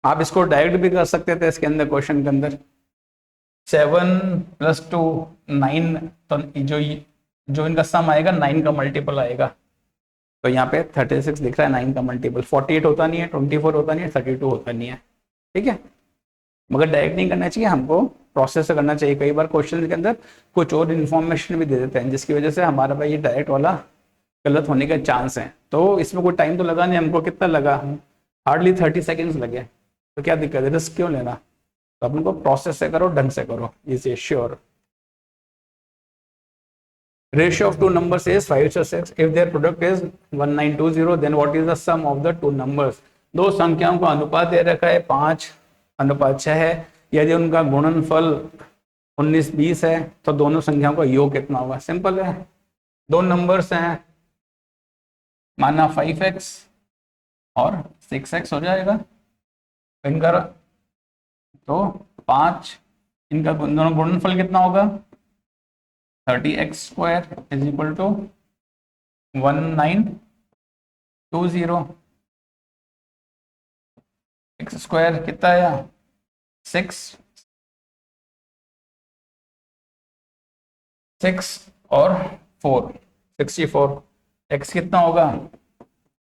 आप इसको डायरेक्ट भी कर सकते थे इसके अंदर, क्वेश्चन के अंदर 7 प्लस 2 9, तो जो इनका सम आएगा 9 का मल्टीपल आएगा, तो यहाँ पे 36 दिख रहा है, 9 का मल्टीपल 48 होता नहीं है, 24 होता नहीं है, 32 होता नहीं है। ठीक है, मगर डायरेक्ट नहीं करना चाहिए, हमको प्रोसेस से करना चाहिए। कई बार क्वेश्चन के अंदर कुछ और इन्फॉर्मेशन भी दे देते हैं, जिसकी वजह से हमारा भाई ये डायरेक्ट वाला गलत होने का चांस है। तो इसमें कोई टाइम तो लगा नहीं, हमको कितना लगा, हार्डली 30 सेकेंड्स लगे, तो क्या दिक्कत है, रिस्क क्यों लेना। तो अपन को प्रोसेस से करो, ढंग से करो, is sure. Ratio of two numbers is 5:6. If their product is 1920, then what is the sum of the two numbers? दो संख्याओं का अनुपात दे रखा है 5:6 है। यदि उनका गुणनफल 19-20 है, तो दोनों संख्याओं का योग कितना होगा। सिंपल है, दो नंबर्स हैं, माना 5x और 6x हो जाएगा इनका, तो 5, इनका दोनों गुणनफल कितना होगा 30x² is equal to 1920। x² कितना आया 6 और 4 64। x कितना होगा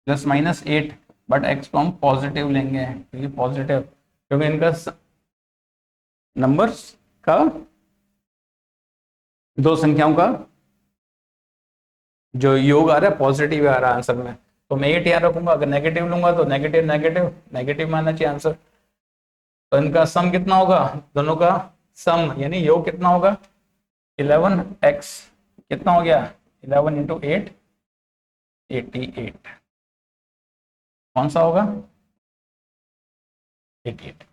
+-8, बट x को हम पॉजिटिव लेंगे, क्योंकि पॉजिटिव, क्योंकि इनका नंबर्स का, दो संख्याओं का जो योग आ रहा है पॉजिटिव आ रहा है आंसर में, तो मैं 8 याद रखूंगा। अगर नेगेटिव लूंगा तो नेगेटिव नेगेटिव नेगेटिव मानना चाहिए आंसर। तो इनका सम कितना होगा, दोनों का सम यानी योग कितना होगा 11x, कितना हो गया 11 इंटू 8 88, कौन सा होगा 88।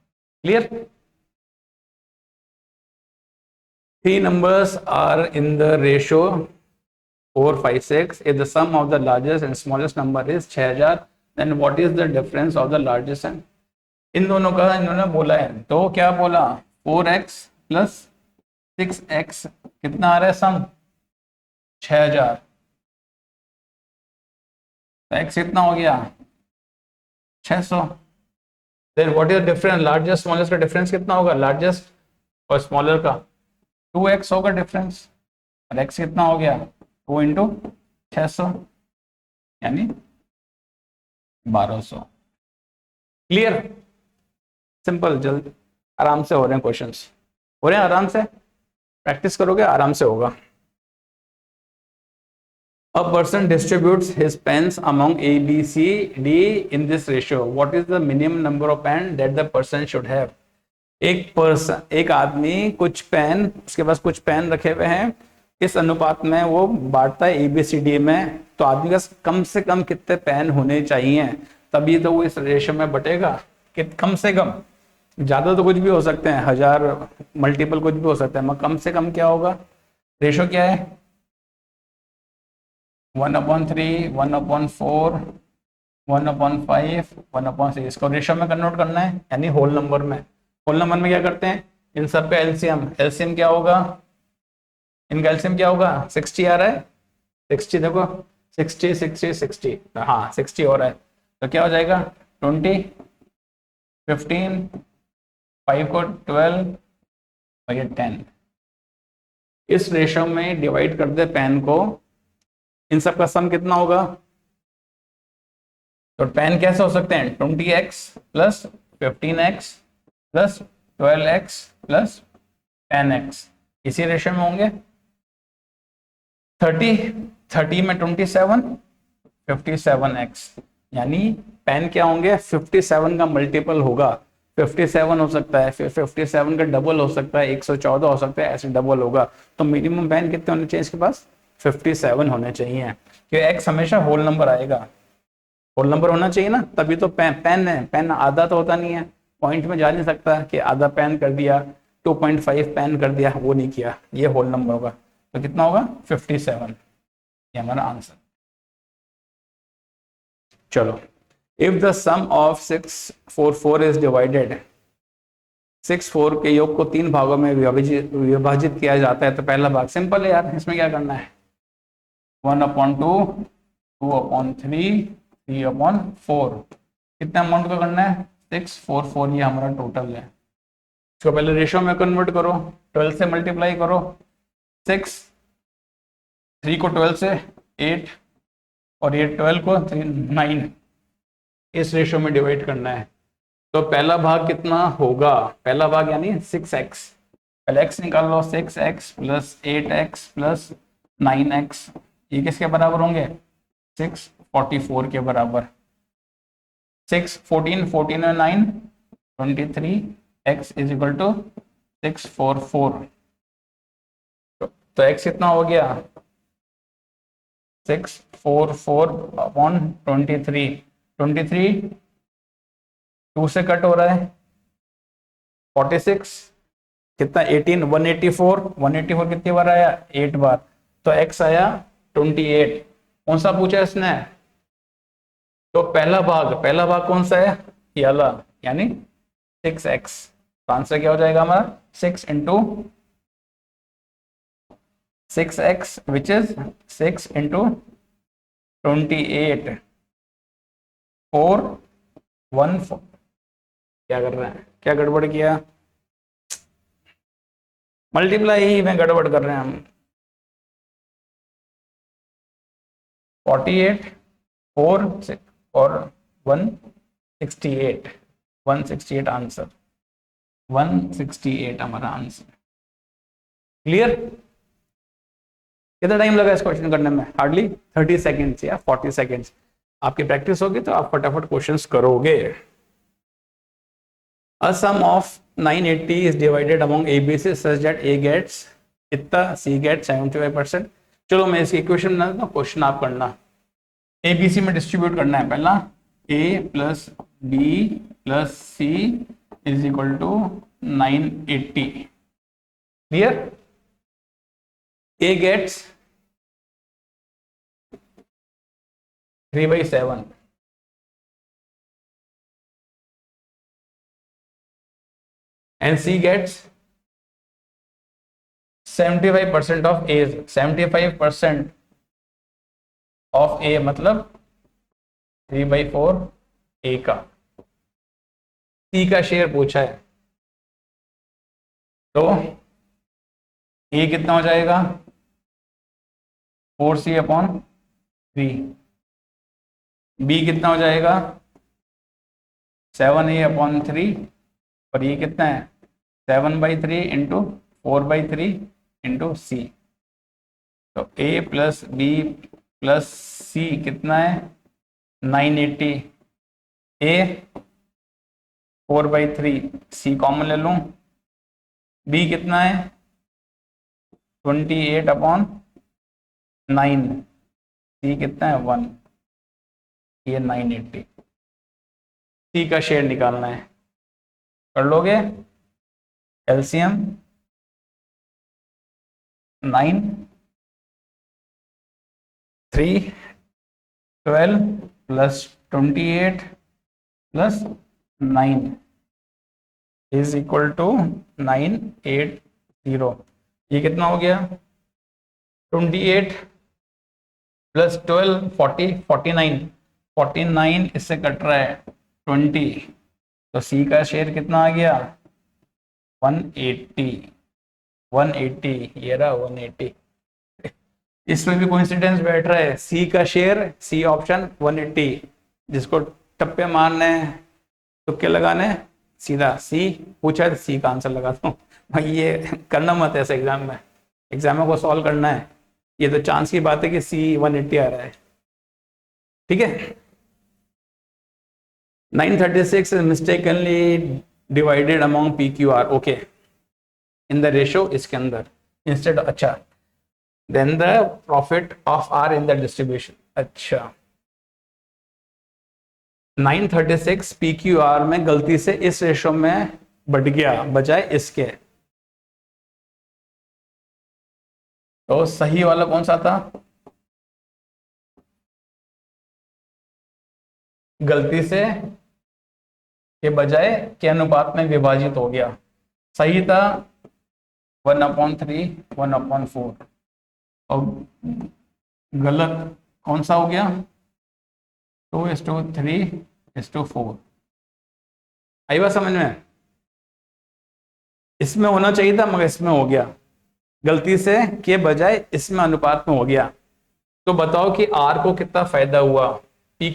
Clear. 3 numbers are in the ratio 4, 5, 6. If the sum of the largest and smallest number is 6000, then what is the difference of the largest and, इन दोनों का इन्होंने बोला है, तो क्या बोला 4x प्लस 6x कितना आ रहा है सम 6000, x कितना हो गया 600। Then what is difference, largest smallest का डिफरेंस कितना होगा, लार्जेस्ट और स्मॉलर का 2x होगा डिफरेंस, और x कितना हो गया 2 इंटू 600 यानी 1200। क्लियर, सिंपल, जल्द आराम से हो रहे हैं क्वेश्चंस, हो रहे हैं आराम से, प्रैक्टिस करोगे आराम से होगा। A person distributes his pens among A, B, C, D in this ratio. What is the minimum number of pen that the person should have? एक आदमी कुछ पेन, उसके पास कुछ पेन रखे हुए हैं, इस अनुपात में वो बांटता है ABCD में, तो आदमी का कम से कम कितने पेन होने चाहिए, तभी तो वो इस रेशियो में बटेगा। कि कम से कम, ज्यादा तो कुछ भी हो सकते हैं, 1000 मल्टीपल कुछ भी हो सकता है, मगर कम से कम क्या होगा, रेशियो क्या है, 1/3, 1/4, 1/5, 1/6। इसको रेशियो में कन्वर्ट करना है, यानी होल नंबर में। होल नंबर में क्या करते हैं, इन सब पे एलसीएम, एलसीएम क्या होगा, इनका एलसीएम क्या होगा, 60 आ रहा है, 60 देखो, 60 60 60, हाँ 60 हो रहा है, तो क्या हो जाएगा 20, 15, 5 को 12 और ये 10। इस रेशियो में डिवाइड कर दे पेन को, इन सब का सम कितना होगा, तो पेन कैसे हो सकते हैं, 20x plus 15x plus 12x plus 10x, इसी रेशियो में होंगे। 30 में 27, 57x, यानी पेन क्या होंगे, 57 का मल्टीपल होगा, 57 हो सकता है, फिर 57 का डबल हो सकता है, 114 हो सकता है, ऐसे डबल होगा। तो मिनिमम पेन कितने होने चाहिए इसके पास, 57 होने चाहिए, क्योंकि x हमेशा होल नंबर आएगा, होल नंबर होना चाहिए ना, तभी तो पेन है, पेन आधा तो होता नहीं है, पॉइंट में जा नहीं सकता कि आधा पेन कर दिया, 2.5 पेन कर दिया, वो नहीं किया, ये होल नंबर होगा। तो कितना होगा 57, ये हमारा आंसर। चलो, if the sum of 644 is divided, 64 के योग को 3 भागों में विभाजित किया जाता है, तो पहला भाग सिंपल है यार, इसमें क्या करना है, 1/2, 2/3, 3/4, कितना अमाउंट का करना है, 644, ये हमारा टोटल है। इसको पहले रेशियो में कन्वर्ट करो, 12 से मल्टीप्लाई करो, 6, 3 को 12 से 8, और ये 12 को 9, इस रेशियो में डिवाइड करना है। तो पहला भाग कितना होगा, पहला भाग यानी 6x, पहले x निकाल लो, 6x plus 8x plus 9x, ये किसके बराबर होंगे, 644 के बराबर। 6, 14, 14 और 9, 23, x इज इक्वल टू 644। तो x कितना हो गया, 644/23, 23 2 से कट हो रहा है, 46 कितना, 18, 184, 184 कितनी बार आया, 8 बार, तो x आया 28। कौन सा पूछा इसने, तो पहला भाग कौन सा है, ये वाला, यानी 6x। तो आंसर क्या हो जाएगा हमारा, 6 into 6x which is 6 into 28, 4, 1, 4। क्या कर रहे हैं, क्या गड़बड़ किया, मल्टीप्लाई में गड़बड़ कर रहे हैं हम। 48, 4 और 168, 168 आंसर, 168 हमारा आंसर। क्लियर, कितना टाइम लगा इस क्वेश्चन करने में, हार्डली 30 सेकेंड्स या 40 सेकेंड्स। आपकी प्रैक्टिस होगी तो आप फटाफट क्वेश्चंस करोगे। A sum of 980 is divided among ABC such that A gets इतना, C gets 75%। चलो मैं इसकी इक्वेशन बना दूं, क्वेश्चन आप करना। ABC में डिस्ट्रीब्यूट करना है, पहला A plus B plus C is equal to 980। Clear, A gets 3/7, and C gets 75% of A, 75% of A मतलब 3/4 A का। C का शेयर पूछा है, तो A कितना हो जाएगा, 4C/3, B कितना हो जाएगा, 7A/3, और ये कितना है, 7/3 इंटू 4/3 इंटू C। तो A plus B plus C कितना है 980, ए 4/3, सी कॉमन ले लूं, बी कितना है 28/9, सी कितना है 1, ये 980। सी का शेयर निकालना है, कर लोगे? LCM 9, 3, 12 plus 28 plus 9 is equal to 980। ये कितना हो गया 28 प्लस 12 40 49, 49 इससे कट रहा है 20, तो सी का शेयर कितना आ गया 180, 180 ये रहा 180। इसमें भी कोइंसिडेंस बैठ रहा है, सी का शेयर, सी ऑप्शन 180। जिसको टप्पे मारने हैं, तुक्के लगाने हैं, सीधा सी पूछा है तो सी का आंसर लगाता हूँ भाई। ये करना मत ऐसे एग्जाम में, एग्जाम को सॉल्व करना है। ये तो चांस की बात है कि सी 180 आ रहा है, ठीक है। 936 is mistakenly divided among PQR, okay, in the ratio इसके अंदर इंस्टेड, अच्छा, then the profit of R in the distribution, अच्छा 936 PQR में गलती से इस रेशो में बढ़ गया बजाय इसके, तो सही वाला कौन सा था? गलती से के बजाय के अनुपात में विभाजित हो गया, सही था 1/3 1/4, और गलत कौन सा हो गया 2:3:4। आई बात समझ में? इसमें होना चाहिए था मगर इसमें हो गया, गलती से के बजाय इसमें अनुपात में हो गया। तो बताओ कि आर को कितना फायदा हुआ, पी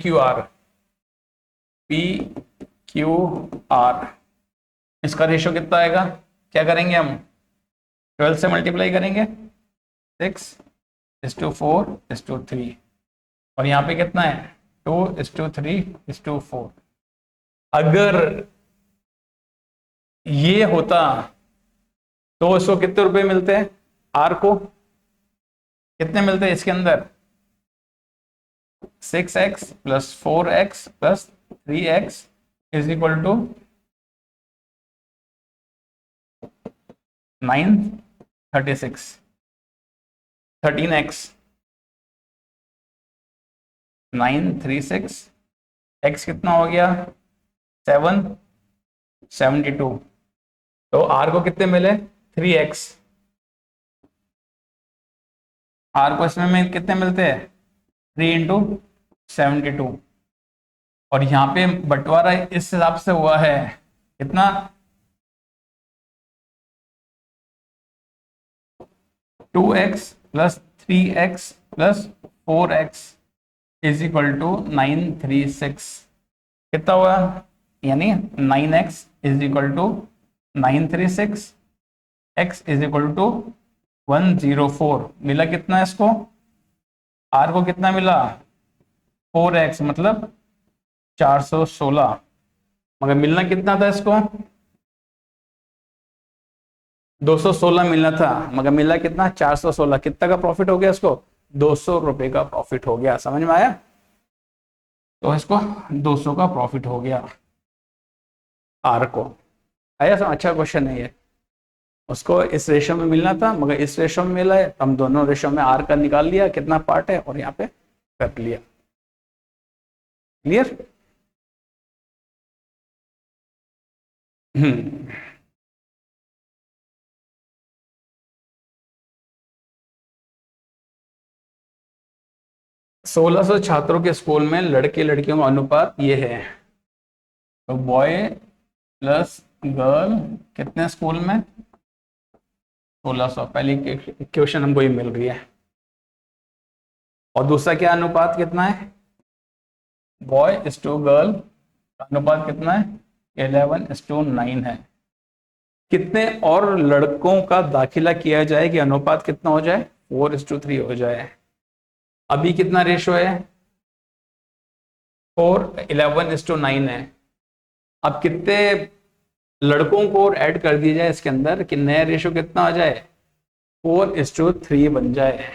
क्यू आर, इसका रेशियो कितना आएगा? क्या करेंगे हम 12 से मल्टीप्लाई करेंगे, 6:4:3, और यहाँ पे कितना है 2:3:4। अगर ये होता तो इसको कितने रुपए मिलते हैं? आर को कितने मिलते हैं इसके अंदर? 6x + 4x + 3x is equal to 936, 13x 936, x कितना हो गया 772, तो r को कितने मिले 3x, r को इसमें में कितने मिलते हैं 3 × 72, और यहाँ पे बंटवारा इस हिसाब से हुआ है कितना 2x + 3x + 4x is equal to 936, कितना हुआ यानी 9x is equal to 936, x is equal to 104। मिला कितना है इसको? r को कितना मिला 4x मतलब 416, मगर मिलना कितना था इसको 216 मिलना था, मगर मिला कितना 416। कितना का प्रॉफिट हो गया इसको? 200 रुपए का प्रॉफिट हो गया। समझ में आया? तो इसको 200 का प्रॉफिट हो गया आर को। आया समझ? अच्छा क्वेश्चन है ये। उसको इस रेशो में मिलना था मगर इस रेशो में मिला है, हम दोनों रेशो में आर का निकाल लिया कितना पार्ट है और यहाँ पे कर लिया। क्लियर? 1600 छात्रों के स्कूल में लड़के लड़कियों का अनुपात ये है, तो बॉय प्लस गर्ल कितने स्कूल में 1600। पहली इक्वेशन हमको ये मिल रही है। और दूसरा क्या अनुपात कितना है? बॉय इज टू गर्ल का अनुपात कितना है 11:9 है। कितने और लड़कों का दाखिला किया जाए कि अनुपात कितना हो जाए 4:3 हो जाए। अभी कितना रेशो है, 4:11:9 है। अब कितने लड़कों को और ऐड कर दिया जाए इसके अंदर कि नया रेशो कितना आ जाए, 4:3 बन जाए।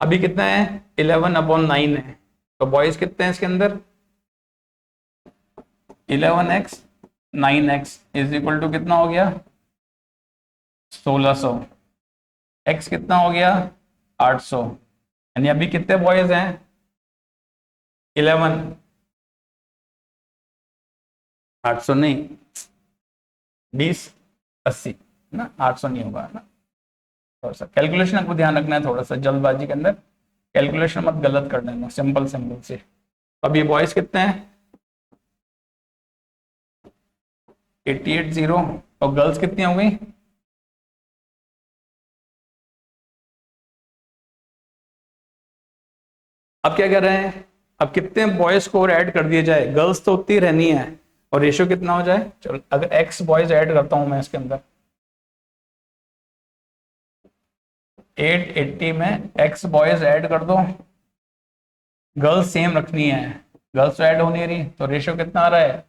अभी कितना है, 11/9 है, तो बॉयज कितने हैं इसके अंदर, 11x 9x is equal to कितना हो गया, 1600। x कितना हो गया, 800। यानी अभी कितने बॉयज हैं, 11, 800 नहीं, 20/80 ना, 800 नहीं होगा ना। थोड़ा सा कैलकुलेशन आपको ध्यान रखना है, थोड़ा सा जल्दबाजी के अंदर कैलकुलेशन मत गलत कर देना, सिंपल सिंपल से। अभी बॉयज कितने हैं, 88,000 और गर्ल्स कितनी हो गई, अब क्या कर रहे हैं, अब कितने बॉयज को और ऐड कर दिए जाए, गर्ल्स तो उतनी रहनी है और रेशियो कितना हो जाए। चलो अगर एक्स बॉयज ऐड करता हूं मैं इसके अंदर, 880 में एक्स बॉयज ऐड कर दो, गर्ल्स सेम रखनी है, गर्ल्स तो ऐड हो नहीं रही, तो रेशियो कितना आ रहा है,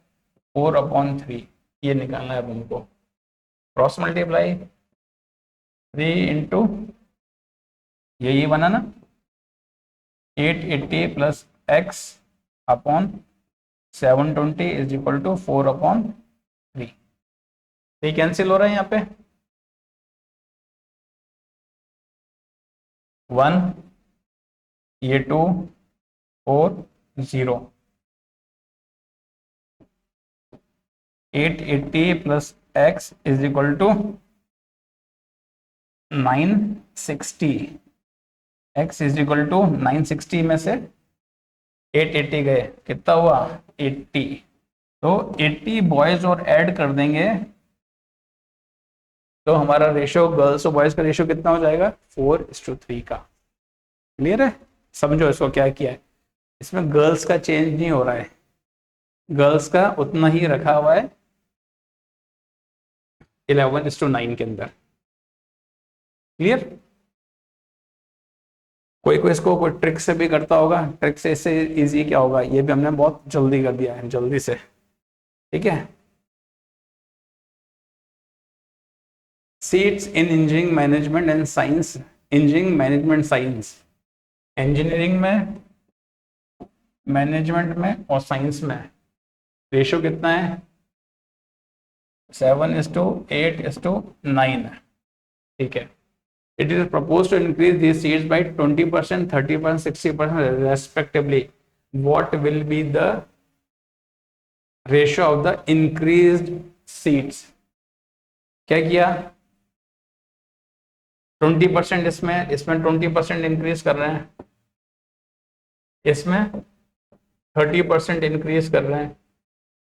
4/3। ये निकालना है अब हमको, क्रॉस मल्टीप्लाई 3 इंटू ये बना ना, 880 plus x upon 720 is equal to 4/3। ये कैंसिल हो रहा है यहाँ पे, 1, ये 2, 4, 0, 880 plus x is equal to 960, x is equal to 960 में से 880 गए, कितना हुआ 80, तो 80 बॉयज और ऐड कर देंगे तो हमारा रेशियो गर्ल्स और बॉयज का रेशियो कितना हो जाएगा, 4:3 का। क्लियर है, समझो इसको क्या किया है, इसमें गर्ल्स का चेंज नहीं हो रहा है, गर्ल्स का उतना ही रखा हुआ है 11:9 के अंदर। क्लियर, कोई कोई इसको कोई ट्रिक से भी करता होगा, ट्रिक से इससे इजी क्या होगा, ये भी हमने बहुत जल्दी कर दिया है, जल्दी से। ठीक है, seats in engineering management and science, engineering management science, engineering में, मैनेजमेंट में और साइंस में रेशो कितना है, 7:8:9 है। ठीक है, it is proposed to increase these seats by 20%, 30%, 60% respectively. What will be the ratio of the increased seats? क्या किया, 20% इसमें 20% इंक्रीज कर रहे हैं, इसमें 30% इंक्रीज कर रहे हैं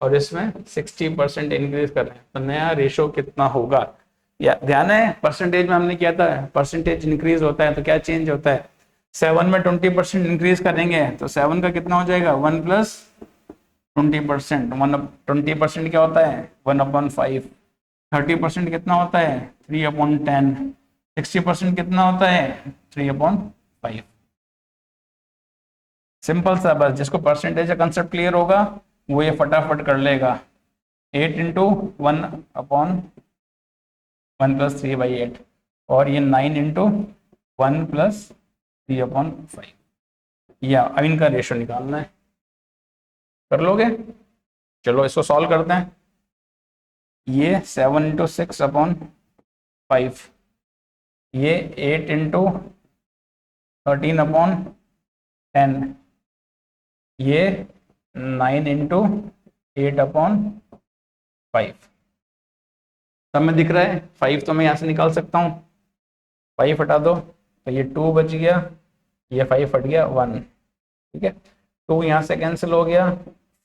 और इसमें 60% इंक्रीज कर रहे हैं, तो नया रेशो कितना होगा। या ध्यान है परसेंटेज में हमने किया था, परसेंटेज इंक्रीज होता है तो क्या चेंज होता है, 7 में 20% इंक्रीज करेंगे तो 7 का कितना हो जाएगा, 1 प्लस 20%, 20% क्या होता है 1/5, 30% कितना होता है 3/10, 60% कितना होता है 3/5। सिंपल सा, बस जिसको परसेंटेज का कंसेप्ट क्लियर होगा वो ये फटाफट कर लेगा, 8 इंटू 1/1 प्लस 3/8 और ये 9 इंटू 1 प्लस 3/5, या अब इनका रेशो निकालना है, कर लोगे। चलो इसको सॉल्व करते हैं, ये 7 इंटू 6/5, ये 8 इंटू 13/10, ये 9 इंटू 8/5। सब में दिख रहा है, 5 तो मैं यहाँ से निकाल सकता हूँ, 5 हटा दो तो ये 2 बच गया, ये 5 हट गया 1। ठीक है, 2 यहाँ से कैंसिल हो गया,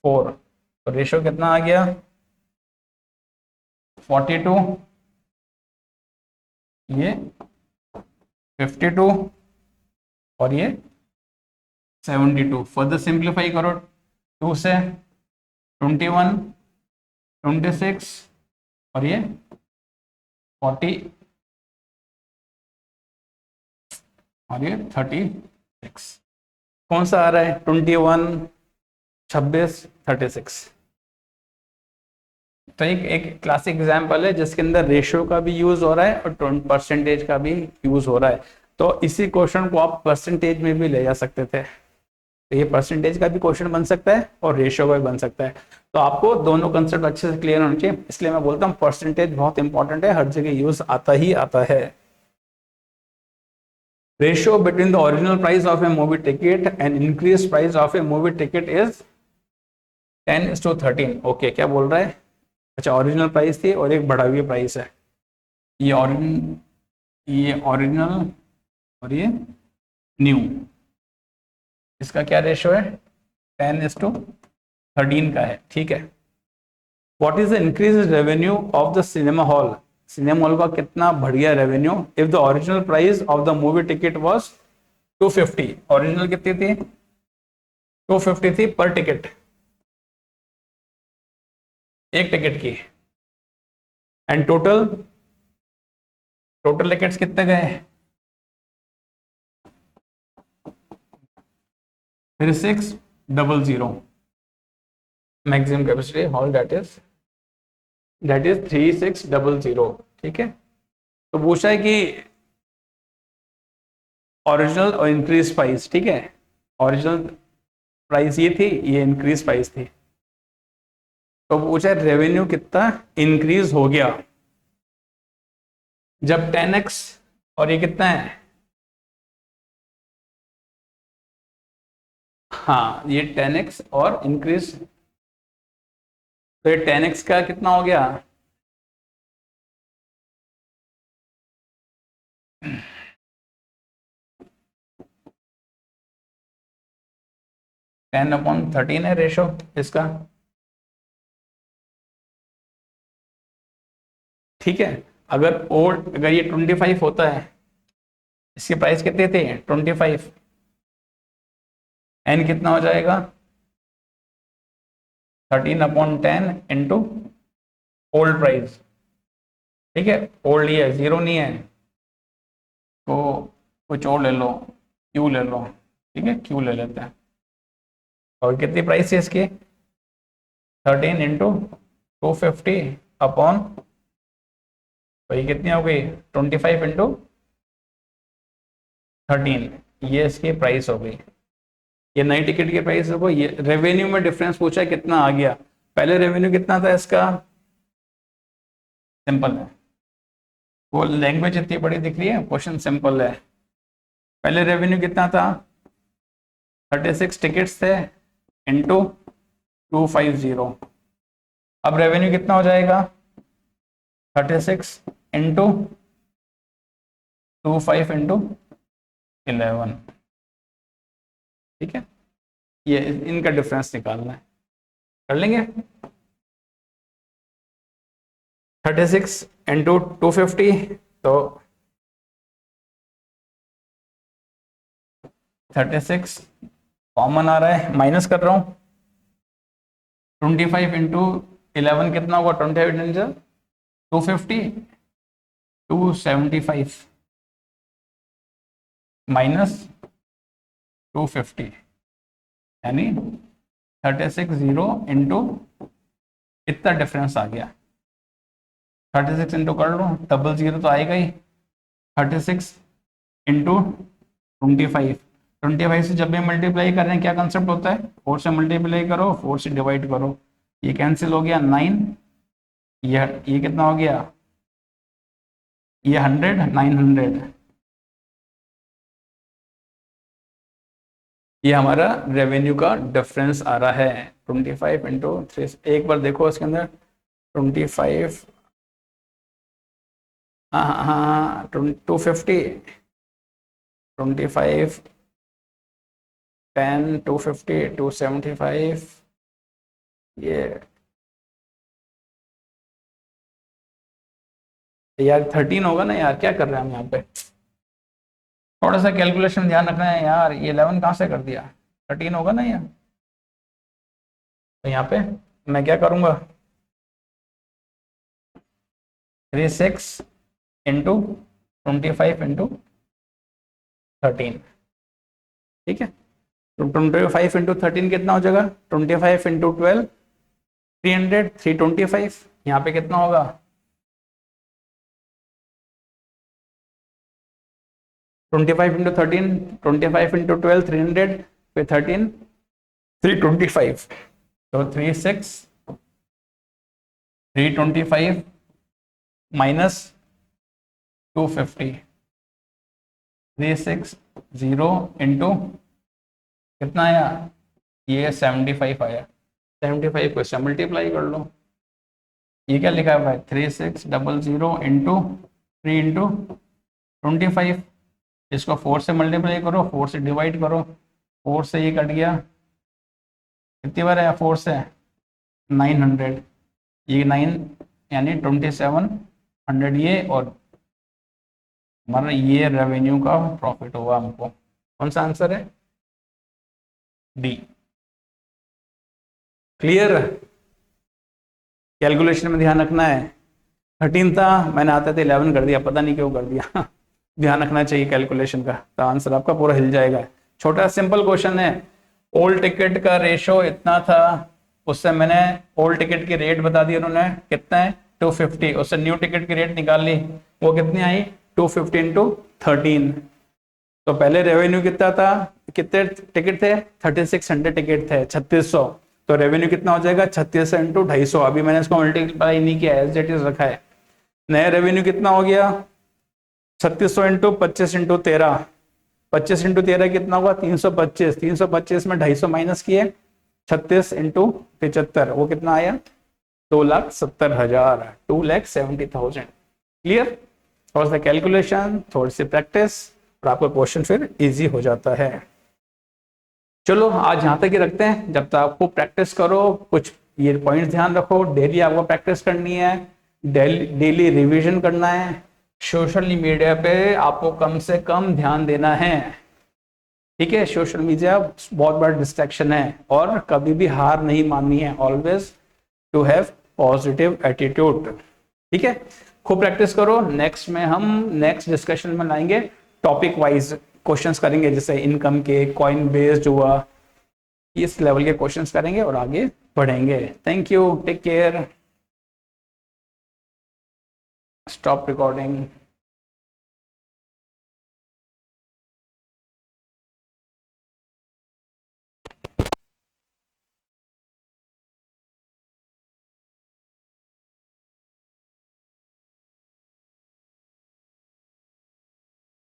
4, तो रेशो कितना आ गया 42, ये 52 और ये 72। फर्दर सिंप्लीफाई करो, 2 से 21, 26 और ये 40 और ये 30 6 कौन सा आ रहा है? 21, 26, 36। तो एक क्लासिक एग्जाम्पल है जिसके अंदर रेशियो का भी यूज हो रहा है और परसेंटेज का भी यूज हो रहा है। तो इसी क्वेश्चन को आप परसेंटेज में भी ले जा सकते थे। तो ये परसेंटेज का भी क्वेश्चन बन सकता है और रेशियो का भी बन सकता है। तो आपको दोनों कंसेप्ट अच्छे से क्लियर होने चाहिए, इसलिए मैं बोलता हूँ परसेंटेज बहुत इंपॉर्टेंट है, हर जगह यूज आता ही आता है। Ratio between the original price of A movie ticket and increase price of A movie ticket is 10:13। Okay, क्या बोल रहा है? अच्छा, ओरिजिनल प्राइस थी और एक बढ़ा हुई प्राइस है। ये ओरिजिनल और ये न्यू, इसका क्या रेशियो है? 10:13 का है। ठीक है। What is the increase revenue of the cinema hall? Cinema hall का कितना बढ़ गया revenue if the original price of the movie ticket was 250। Original कितनी थी? 250 थी पर टिकट, एक टिकट की। एंड टोटल टिकट्स कितने गए? 3600। Maximum capacity hall that is 3600। ठीक है। तो पूछा है कि ओरिजिनल और इंक्रीज प्राइस। ठीक है, ओरिजिनल प्राइस ये थी, ये इंक्रीज प्राइस थी। तो पूछा है रेवेन्यू कितना इंक्रीज हो गया जब 10x, और ये कितना है? हाँ, ये 10x और इंक्रीज। तो ये 10x का कितना हो गया? टेन अपॉन 13 है रेशो इसका। ठीक है। अगर ये 25 होता है, इसकी प्राइस कितनी थी? 25। एन कितना हो जाएगा? 13/10 इंटू ओल्ड प्राइस। ठीक है, ओल्ड ये है, जीरो नहीं है, तो कुछ और ले लो, क्यू ले लो। ठीक है, क्यू ले लेते हैं। और कितनी प्राइस है इसकी? 13 इंटू 250 अपॉन, वही कितनी हो गई? 25 इंटू 13, ये इसकी प्राइस हो गई। ये नई टिकट की प्राइस हो गई। ये रेवेन्यू में डिफरेंस पूछा है कितना आ गया। पहले रेवेन्यू कितना था इसका? सिंपल है, वो लैंग्वेज इतनी बड़ी दिख रही है, क्वेश्चन सिंपल है। पहले रेवेन्यू कितना था? 36 टिकट्स थे इंटू 250। अब रेवेन्यू कितना हो जाएगा? 36 इंटू 25 इंटू 11। ठीक है, ये इनका डिफरेंस निकालना है, कर लेंगे। 36 इंटू 250, तो 36 कॉमन आ रहा है, माइनस कर रहा हूं। 25 इंटू 11 कितना होगा? 250, 275 माइनस 250, यानी 36 जीरो इंटू, इतना डिफरेंस आ गया। 36 इंटू कर लो, डबल जीरो तो आएगा ही। 36 इंटू 25 से जब भी मल्टीप्लाई कर रहे हैं क्या कंसेप्ट होता है? 4 से मल्टीप्लाई करो, 4 से डिवाइड करो, ये कैंसिल हो गया 9। ये कितना हो गया? ये 100, 900। ये हमारा रेवेन्यू का डिफरेंस आ रहा है। 25 इंटू 3, एक बार देखो इसके अंदर 25, हाँ हाँ हाँ, 250, 25, 10, 250, 275, ये यार 13 होगा ना यार, क्या कर रहे हैं हम यहाँ पे? थोड़ा सा कैलकुलेशन ध्यान रखना है यार, ये 11 कहाँ से कर दिया? 13 होगा ना यार। तो यहाँ पे मैं क्या करूँगा? 36 इंटू 25 इंटू 13, ठीक है, तो 25 इंटू 13 कितना हो जाएगा, 25 इंटू 12 300, 325। यहाँ पे कितना होगा, 25 इंटू 13, 25 इंटू 12 300, फिर 13 325, तो 325 माइनस 250, 360 इंटू कितना आया, ये 75 आया, 75 को इससे मल्टीप्लाई कर लो। ये क्या लिखा है भाई, 3600 इंटू 3 इंटू 25, इसको 4 से मल्टीप्लाई करो, 4 से डिवाइड करो, 4 से ये कट गया, कितनी बार आया 4 से, 900, ये 9 यानी 2700 ये, और हमारा ये रेवेन्यू का प्रॉफिट हुआ हमको। कौन सा आंसर है, डी। क्लियर, कैलकुलेशन में ध्यान रखना है। 13 था, मैंने आते थे 11 कर दिया, पता नहीं क्यों कर दिया ध्यान रखना चाहिए कैलकुलेशन का, तो आंसर आपका पूरा हिल जाएगा। छोटा सिंपल क्वेश्चन है, ओल्ड टिकट का रेशो इतना था, उससे मैंने ओल्ड टिकट की रेट बता दी उन्होंने, कितना है 250, उससे न्यू टिकट की रेट निकाल ली, वो कितनी आई 250 इंटू 13। तो पहले रेवेन्यू कितना था, कितने टिकट थे, 3600 टिकट थे, 3600, तो रेवेन्यू कितना हो जाएगा 3600 इंटू 250, अभी मैंने इसको मल्टीप्लाई नहीं किया, एज इट इज रखा है। नया रेवेन्यू कितना हो गया, 3600 इंटू 25 इंटू 13, 25 इंटू 13 कितना होगा 325, 325 में 250 माइनस किए, 36 इंटू 75, वो कितना आया 2,70,000, 2,70,000। क्लियर, और द कैलकुलेशन, थोड़ी सी प्रैक्टिस और आपका क्वेश्चन फिर इजी हो जाता है। चलो आज यहाँ तक ही रखते हैं, जब तक आपको प्रैक्टिस करो, कुछ ये पॉइंट ध्यान रखो, डेली आपको प्रैक्टिस करनी है, डेली रिवीजन करना है, सोशल मीडिया पे आपको कम से कम ध्यान देना है। ठीक है, सोशल मीडिया बहुत बड़ा डिस्ट्रैक्शन है, और कभी भी हार नहीं माननी है, always to have positive attitude. ठीक है, खूब प्रैक्टिस करो। नेक्स्ट में हम नेक्स्ट डिस्कशन में लाएंगे, टॉपिक वाइज क्वेश्चंस करेंगे, जैसे इनकम के, कॉइन बेस्ड हुआ, इस लेवल के क्वेश्चंस करेंगे और आगे बढ़ेंगे। Thank you, take care, stop recording.